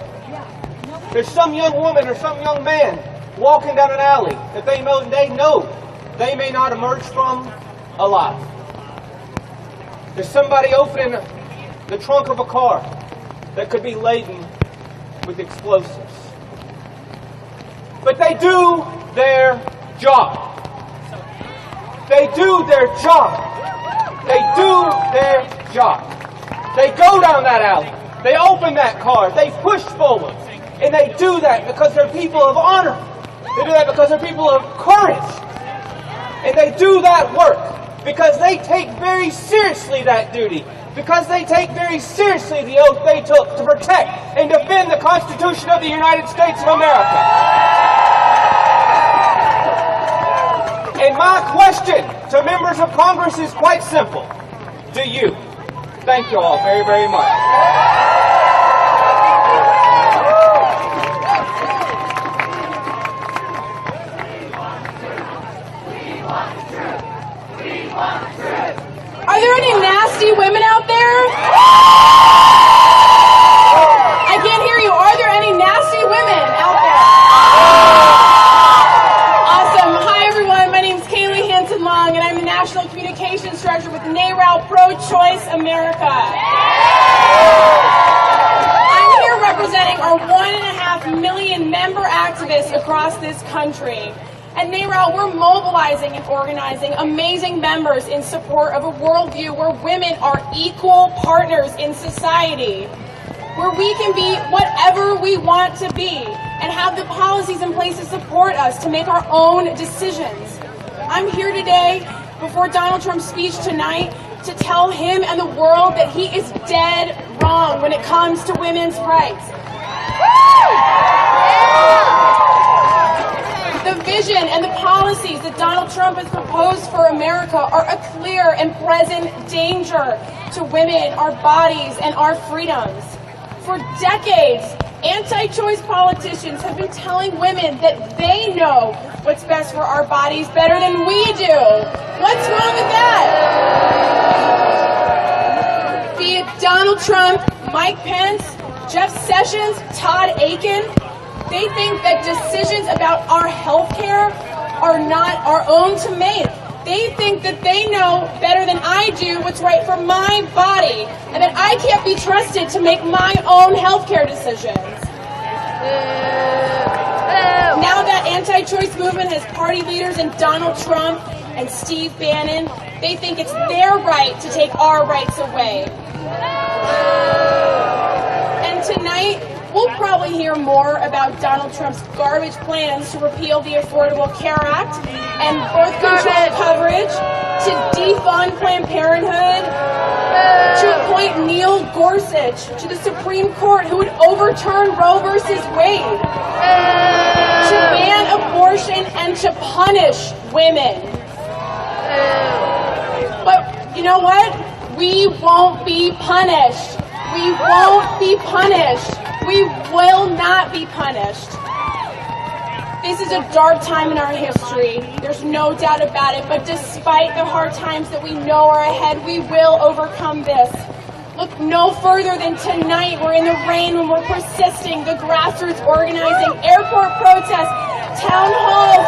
There's some young woman or some young man walking down an alley that they know they may not emerge from alive. There's somebody opening the trunk of a car that could be laden with explosives. But they do their job. They do their job. They do their job. They go down that alley. They open that car. They push forward. And they do that because they're people of honor. They do that because they're people of courage. And they do that work because they take very seriously that duty. Because they take very seriously the oath they took to protect and defend the Constitution of the United States of America. And my question to members of Congress is quite simple. Do you? Thank you all very, very much. Are there any nasty women out there? I can't hear you. Are there any nasty women out there? Awesome. Hi, everyone. My name is Kaylie, Hanson, and I'm the National Communications Director with NARAL Pro-Choice America. I'm here representing our 1.5 million member activists across this country. At NARAL, we're mobilizing and organizing amazing members in support of a worldview where women are equal partners in society, where we can be whatever we want to be and have the policies in place to support us to make our own decisions. I'm here today before Donald Trump's speech tonight to tell him and the world that he is dead wrong when it comes to women's rights. The vision and the policies that Donald Trump has proposed for America are a clear and present danger to women, our bodies, and our freedoms. For decades, anti-choice politicians have been telling women that they know what's best for our bodies better than we do. What's wrong with that? Be it Donald Trump, Mike Pence, Jeff Sessions, Todd Akin, they think that decisions about our health care are not our own to make. They think that they know better than I do what's right for my body, and that I can't be trusted to make my own health care decisions. Now that anti-choice movement has party leaders and Donald Trump and Steve Bannon, they think it's their right to take our rights away. And tonight, we'll probably hear more about Donald Trump's garbage plans to repeal the Affordable Care Act and birth control coverage, to defund Planned Parenthood, to appoint Neil Gorsuch to the Supreme Court, who would overturn Roe versus Wade, to ban abortion and to punish women. But you know what? We won't be punished. We won't be punished. We will not be punished. This is a dark time in our history. There's no doubt about it. But despite the hard times that we know are ahead, we will overcome this. Look no further than tonight. We're in the rain when we're persisting. The grassroots organizing, airport protests, town halls,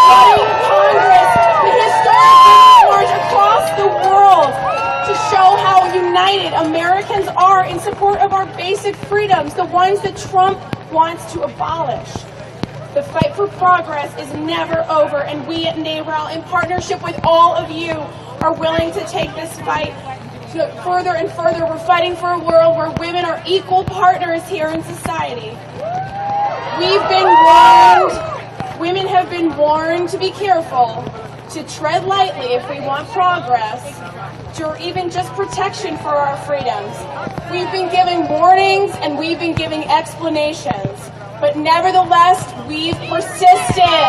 cutting Congress, the historic march across the world to show how united Americans are in support of our basic freedoms, the ones that Trump wants to abolish. The fight for progress is never over, and we at NARAL, in partnership with all of you, are willing to take this fight further and further. We're fighting for a world where women are equal partners here in society. We've been warned, women have been warned to be careful, to tread lightly if we want progress, or even just protection for our freedoms. We've been giving warnings and we've been giving explanations, but nevertheless, we've persisted.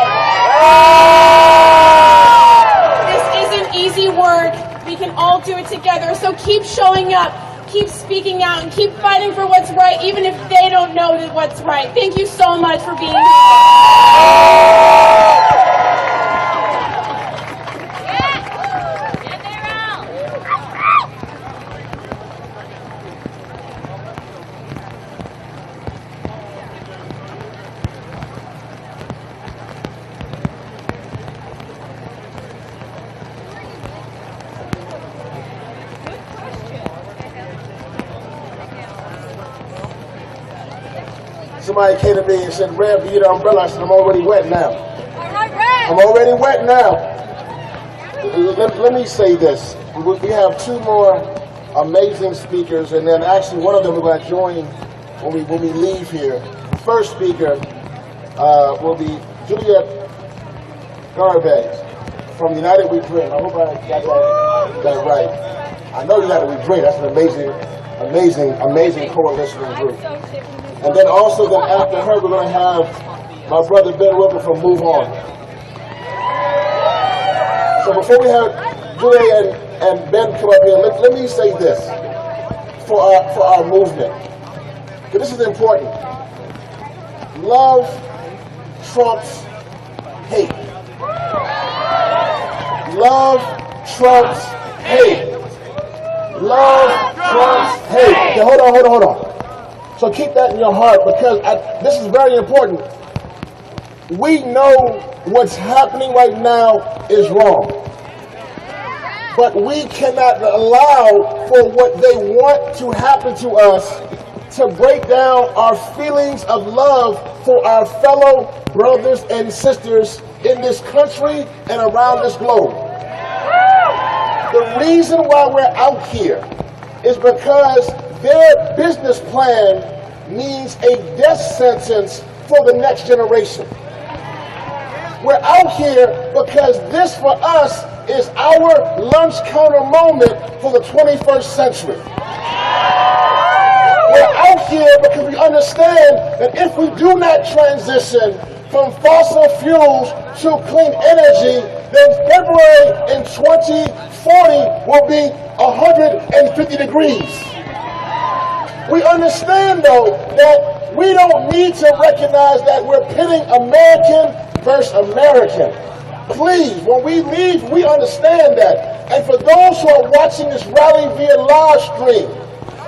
This isn't easy work. We can all do it together, so keep showing up, keep speaking out, and keep fighting for what's right, even if they don't know that what's right. Thank you so much for being here. Somebody came to me and said, "Rev, you need an umbrella." I said, "I'm already wet now." I'm already wet now. Let me say this. We have two more amazing speakers, and then actually one of them we're going to join when we leave here. The first speaker will be Julieta Garibay from United We Dream. I hope I got that right. I know United We Dream. That's an amazing coalition group. And then also, after her, we're going to have my brother Ben Wikler from MoveOn. So before we have Julia and Ben come up here, let me say this for our movement. Because this is important. Love trumps hate. Love trumps hate. Love trumps hate. Okay, hold on. So keep that in your heart, because this is very important. We know what's happening right now is wrong. But we cannot allow for what they want to happen to us to break down our feelings of love for our fellow brothers and sisters in this country and around this globe. The reason why we're out here is because their business plan means a death sentence for the next generation. We're out here because this for us is our lunch counter moment for the 21st century. We're out here because we understand that if we do not transition from fossil fuels to clean energy, then February in 2040 will be 150 degrees. We understand, though, that we don't need to recognize that we're pitting American versus American. Please, when we leave, we understand that. And for those who are watching this rally via live stream,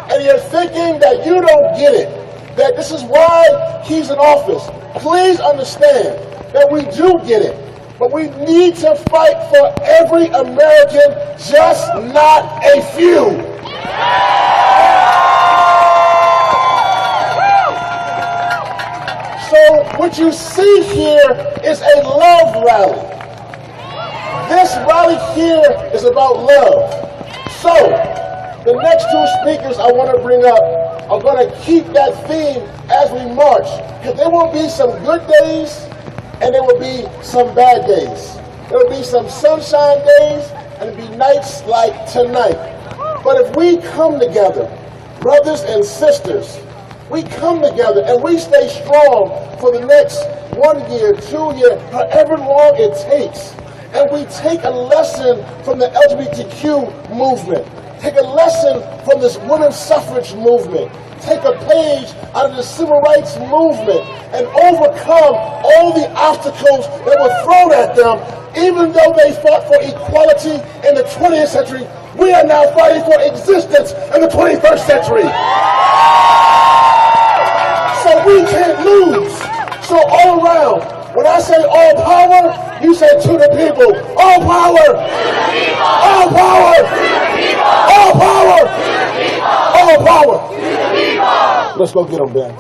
and you're thinking that you don't get it, that this is why he's in office, please understand that we do get it. But we need to fight for every American, just not a few. So what you see here is a love rally. This rally here is about love. So, the next two speakers I want to bring up are going to keep that theme as we march. Because there will be some good days and there will be some bad days. There will be some sunshine days and it'll be nights like tonight. But if we come together, brothers and sisters, we come together and we stay strong for the next 1 year, 2 years, however long it takes. And we take a lesson from the LGBTQ movement. Take a lesson from this women's suffrage movement. Take a page out of the civil rights movement and overcome all the obstacles that were thrown at them. Even though they fought for equality in the 20th century, we are now fighting for existence in the 21st century. So we can't lose. So all around, when I say all power, you say to the people, all power, all power, all power, all power. Let's go get them, Ben.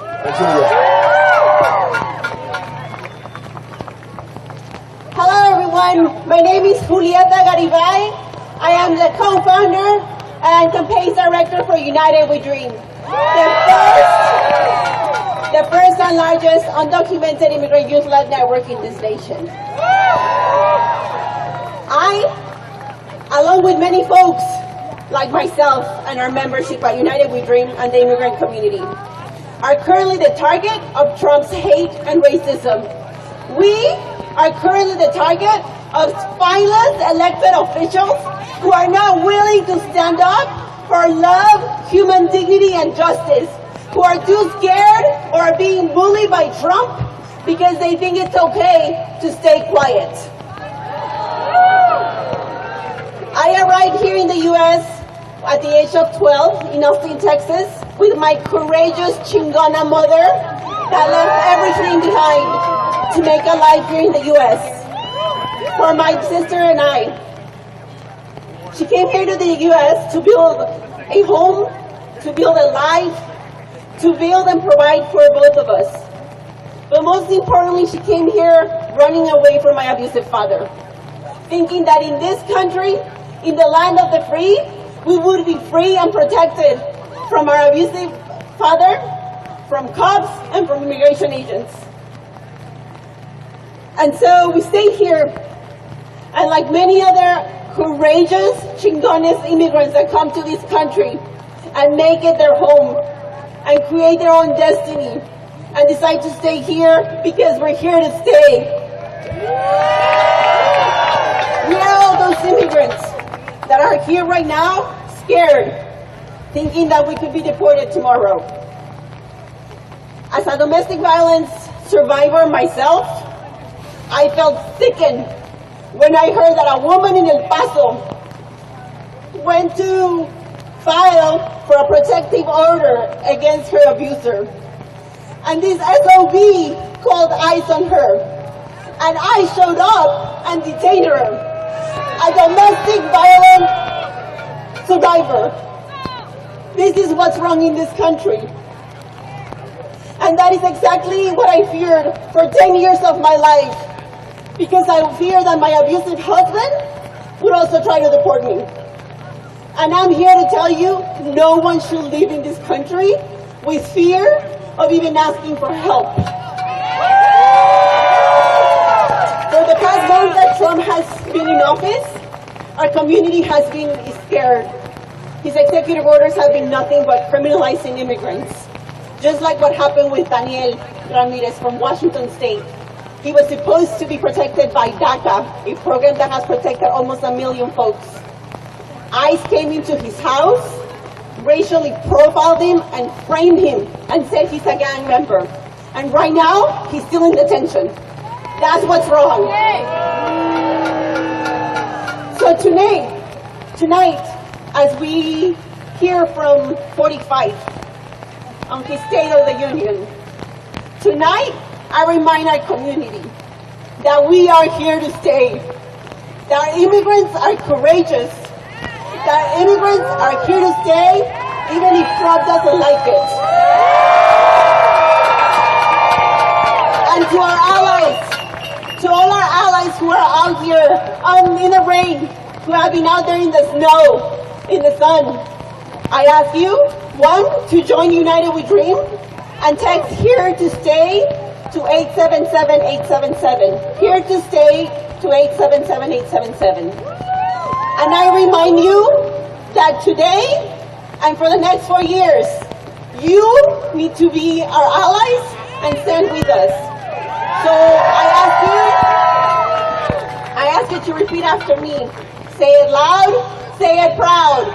Hello everyone, my name is Julieta Garibay. I am the co-founder and campaign director for United We Dream, the first and largest undocumented immigrant youth-led network in this nation. I, along with many folks like myself and our membership at United We Dream and the immigrant community, are currently the target of Trump's hate and racism. We are currently the target of spineless elected officials who are not willing to stand up for love, human dignity, and justice, who are too scared or are being bullied by Trump because they think it's okay to stay quiet. I arrived here in the U.S. at the age of 12 in Austin, Texas, with my courageous Chingona mother that left everything behind to make a life here in the U.S. for my sister and I. She came here to the U.S. to build a home, to build a life, to build and provide for both of us. But most importantly, she came here running away from my abusive father, thinking that in this country, in the land of the free, we would be free and protected from our abusive father, from cops, and from immigration agents. And so we stayed here, and like many other courageous Chingones immigrants that come to this country and make it their home and create their own destiny and decide to stay here because we're here to stay. We are all those immigrants that are here right now, scared, thinking that we could be deported tomorrow. As a domestic violence survivor myself, I felt sickened when I heard that a woman in El Paso went to file for a protective order against her abuser. And this SOB called ICE on her. And I showed up and detained her. A domestic violence survivor. This is what's wrong in this country. And that is exactly what I feared for 10 years of my life. Because I fear that my abusive husband would also try to deport me. And I'm here to tell you, no one should live in this country with fear of even asking for help. For the past month that Trump has been in office, our community has been scared. His executive orders have been nothing but criminalizing immigrants. Just like what happened with Daniel Ramirez from Washington State. He was supposed to be protected by DACA, a program that has protected almost 1 million folks. ICE came into his house, racially profiled him, and framed him, and said he's a gang member. And right now, he's still in detention. That's what's wrong. So tonight, as we hear from 45 on his State of the Union, tonight, I remind our community that we are here to stay, that immigrants are courageous, that immigrants are here to stay even if Trump doesn't like it. And to our allies, to all our allies who are out here in the rain, who have been out there in the snow, in the sun. I ask you, one, to join United We Dream and text "here to stay" to 877-877. Here to stay to 877-877. And I remind you that today and for the next 4 years, you need to be our allies and stand with us. So I ask you to repeat after me. Say it loud, say it proud.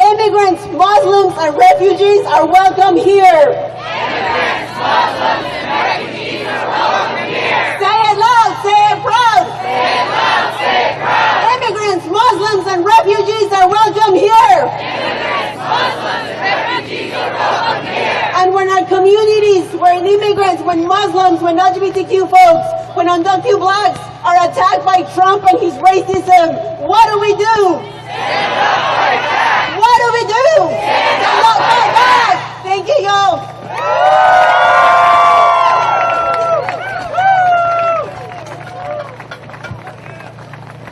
Immigrants, Muslims, and refugees are welcome here. Immigrants, Muslims, and refugees are welcome here. Say it loud, say it proud. Say it loud, say it proud. Immigrants, Muslims, and refugees are welcome here. Immigrants, Muslims, and refugees are welcome here. And when our communities, when immigrants, when Muslims, when LGBTQ folks, when undocumented blacks are attacked by Trump and his racism, what do we do? Stand up, fight back. What do we do? Stand up, fight back. Thank you, y'all.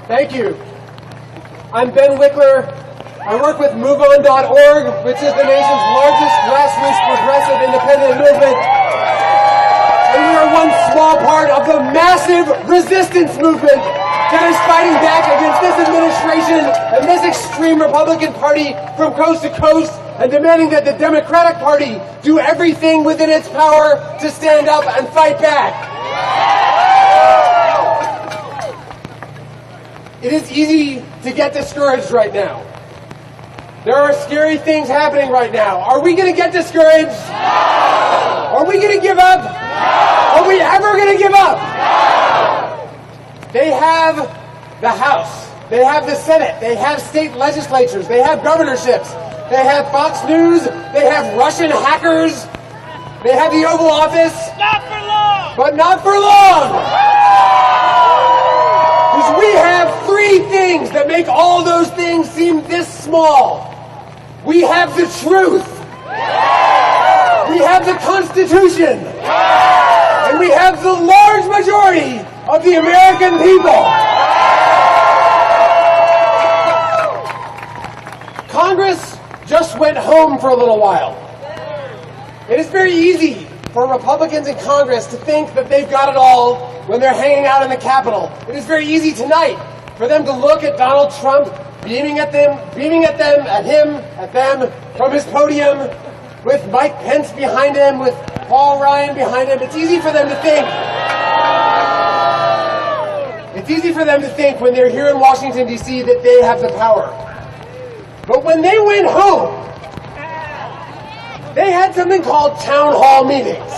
Thank you. I'm Ben Wikler. I work with MoveOn.org, which is the nation's largest grassroots progressive independent movement. And we are one small part of the massive resistance movement that is fighting back against this administration and this extreme Republican Party from coast to coast, and demanding that the Democratic Party do everything within its power to stand up and fight back. It is easy to get discouraged right now. There are scary things happening right now. Are we going to get discouraged? No! Are we going to give up? No! Are we ever going to give up? No! They have the House. They have the Senate. They have state legislatures. They have governorships. They have Fox News. They have Russian hackers. They have the Oval Office. Not for long! But not for long! Because we have three things that make all those things seem this small. We have the truth. We have the Constitution. And we have the large majority of the American people. Congress just went home for a little while. It is very easy for Republicans in Congress to think that they've got it all when they're hanging out in the Capitol. It is very easy tonight for them to look at Donald Trump beaming at them, at them from his podium, with Mike Pence behind him, with Paul Ryan behind him. It's easy for them to think. It's easy for them to think when they're here in Washington, D.C. that they have the power. But when they went home, they had something called town hall meetings.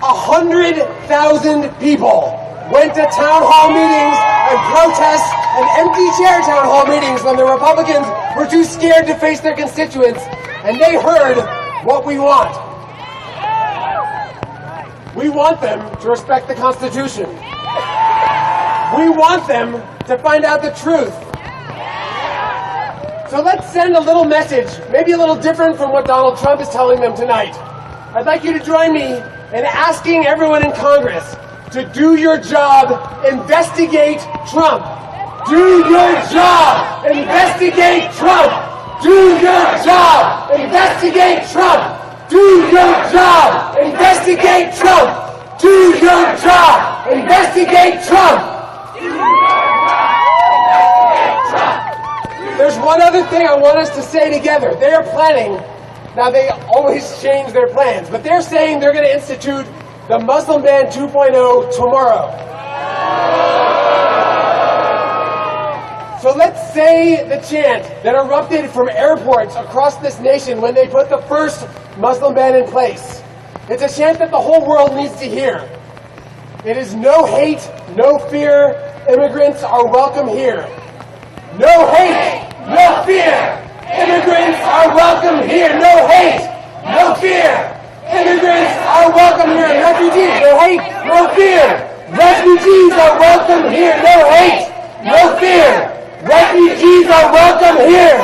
100,000 people went to town hall meetings and protests and empty chair town hall meetings when the Republicans were too scared to face their constituents, and they heard what we want. We want them to respect the Constitution. We want them to find out the truth. So let's send a little message, maybe a little different from what Donald Trump is telling them tonight. I'd like you to join me in asking everyone in Congress to do your job, investigate Trump. Do your job, investigate Trump. Do your job, investigate Trump. Do your job, investigate Trump. Do your job, investigate Trump. There's one other thing I want us to say together. They are planning, now they always change their plans, but they're saying they're going to institute the Muslim ban 2.0 tomorrow. So let's say the chant that erupted from airports across this nation when they put the first Muslim ban in place. It's a chant that the whole world needs to hear. It is no hate, no fear. Immigrants are welcome here. No hate, no fear. Immigrants are welcome here. No hate, no fear. Immigrants are welcome here. Refugees, no hate, no fear. Refugees are welcome here. No hate, no fear. Refugees are welcome here.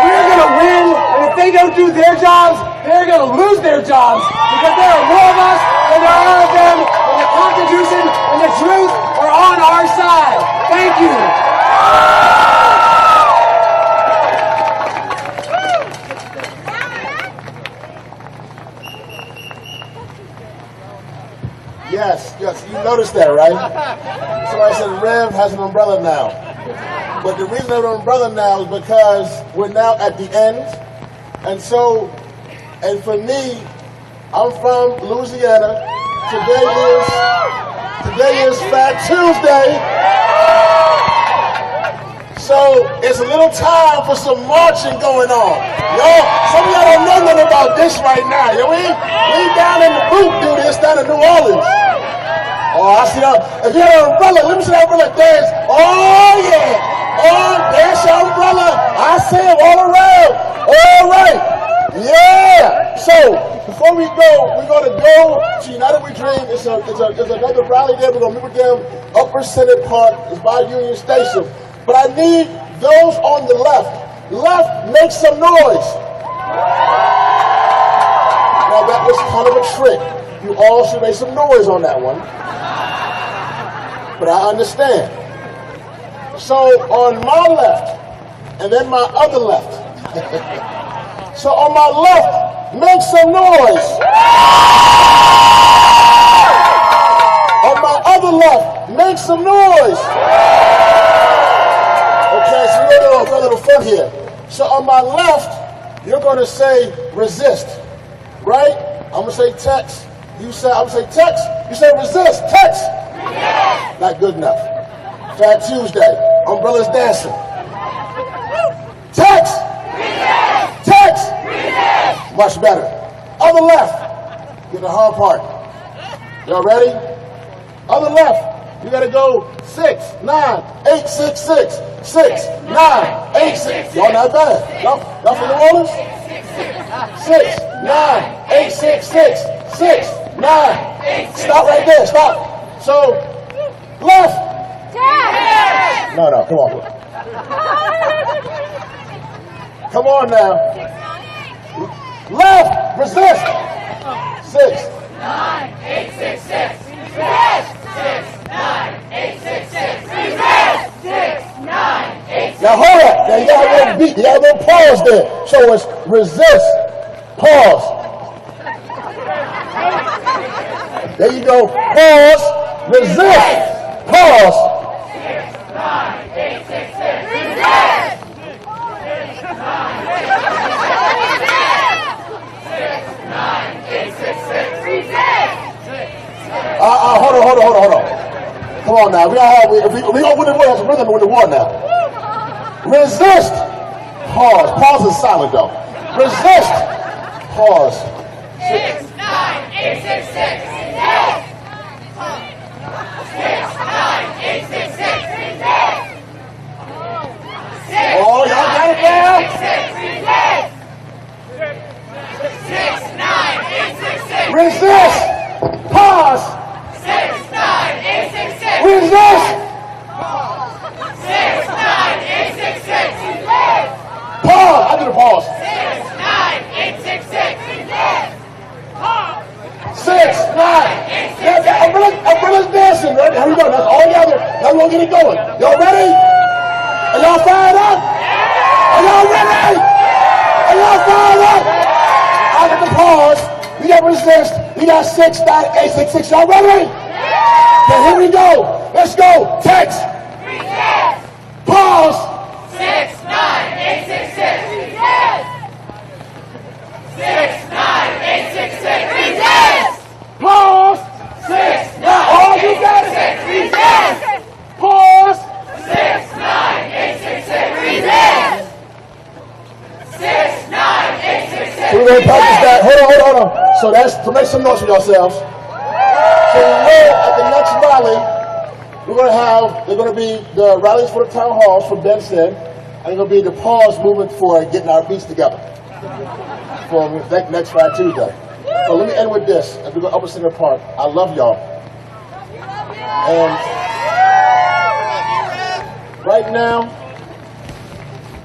We're going to win, and if they don't do their jobs, they're going to lose their jobs because there are more of us than there are of them, and the Constitution and the truth are on our side. Thank you. Yes, you noticed that, right? So I said Rev has an umbrella now. But the reason I have an umbrella now is because we're now at the end. And so, and for me, I'm from Louisiana. Today is Fat Tuesday. So it's a little time for some marching going on. Y'all, some of y'all don't know nothing about this right now. Yo, we down in the boot do this down in New Orleans. Oh, I see that. If you have an umbrella, let me see that umbrella dance. Oh, yeah. Oh, there's your umbrella. I see it all around. All right. Yeah. So, before we go, we're going to go to United We Dream. There's another rally there. We're going to meet with them. Upper Senate Park is by Union Station. But I need those on the left. Left, make some noise. Now, that was kind of a trick. You all should make some noise on that one. But I understand. So on my left, and then my other left. So on my left, make some noise. On my other left, make some noise. Okay, so we're going to do a little fun here. So on my left, you're going to say resist, right? I'm going to say text. I'm going to say text. You say resist. Text. Resist. Not good enough. Fat Tuesday. Umbrellas dancing. Text. Resist. Text. Resist. Much better. Other left. Get the hard part. Y'all ready? Other left. You got to go 6, 9, 8, 6, 6. 6, 9, 8, 6. Y'all not bad. Y'all from New Orleans? 6, 9, 8, 6, 6. 6, 9, 8. Stop right there. Stop. So, left. No, come on. Come on now. Left. Resist. 6, 9, 8, 6, 6. Resist. 6, 9, 8, 6, 6. Resist. 6, 9, 8, 6. Now hold up. Now you got a little beat. You got a little pause there. So it's resist. Pause. There you go. Pause. Resist. Pause. 6, 9, 8, 6, 6. Resist. 6, 9, 8, 6, 6. Resist. Hold on. Come on now. We don't win the war. That's rhythm to win the war now. Resist. Pause. Pause is silent though. Resist. Pause. 6, 9, 8, 6, 6. 6, 9, 8, 6, 6. Oh, y'all got it down? 6, 9, 8, 6, 6. Resist. Pause. 6, 9, 8, 6, 6. Resist. 6, 9, 8, 6, 6. Pause. I did a pause. 6, 9, 8, 6, 6. 6, 9. Umbrella's dancing, right? Here we go. That's all together. Now we're going to get it going. Y'all ready? Are y'all fired up? Are y'all ready? Are y'all fired up? I got the pause. We got resist. We got 6, 9, 8, 6, 6. Y'all ready? Okay, here we go. Let's go. Text. Resist. Pause. 6, 9, 8, 6, 6. Resist. 6, 9, 8, 6, 6. Resist. Pause. 6, 9, oh, you got it. Resist. Pause. 6, 9, 8, 6, 6. Resist. 6, 9, 8, 6, 6. So we're going to practice that. Hold on. So make some noise for yourselves. So at the next rally, they're going to be the rallies for the town halls for Ben said, and it's going to be the pause movement for getting our beats together for next Friday, Tuesday. So let me end with this. As we go Upper Center Park, I love y'all. And right now,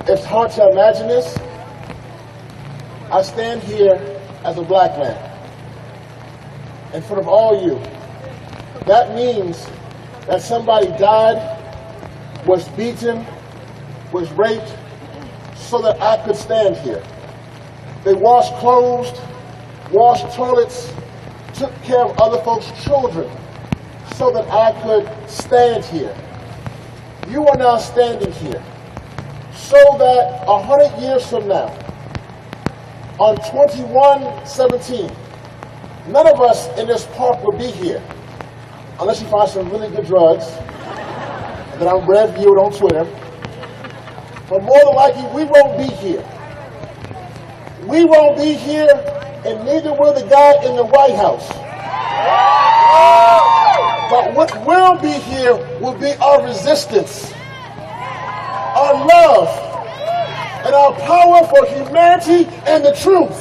it's hard to imagine this. I stand here as a black man, in front of all you. That means that somebody died, was beaten, was raped, so that I could stand here. They washed clothes, washed toilets, took care of other folks' children, so that I could stand here. You are now standing here, so that 100 years from now, on 21/17, none of us in this park will be here, unless you find some really good drugs that I'm reviewed on Twitter. But more than likely, we won't be here. We won't be here, and neither will the guy in the White House. But what will be here will be our resistance, our love, and our power for humanity and the truth.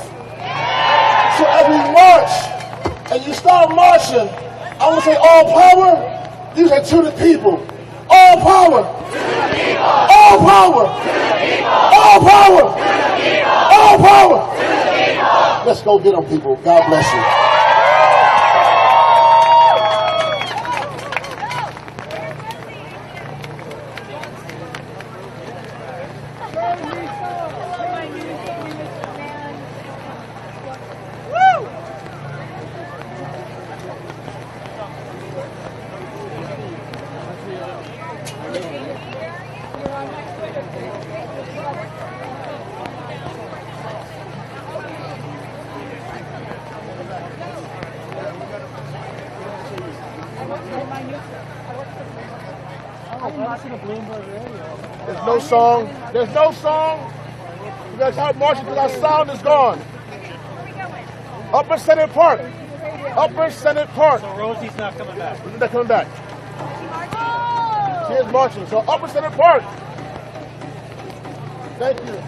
So as we march, and you start marching, I want to say all power, you say to the people. All power. To the people. All power. To the people. All power. To the people. All power. To the people. Let's go get them, people. God bless you. There's no song. There's no song. You guys start marching because our sound is gone. Upper Senate Park. Upper Senate Park. So Rosie's not coming back. Rosie's not coming back. She is marching. So Upper Senate Park. Thank you.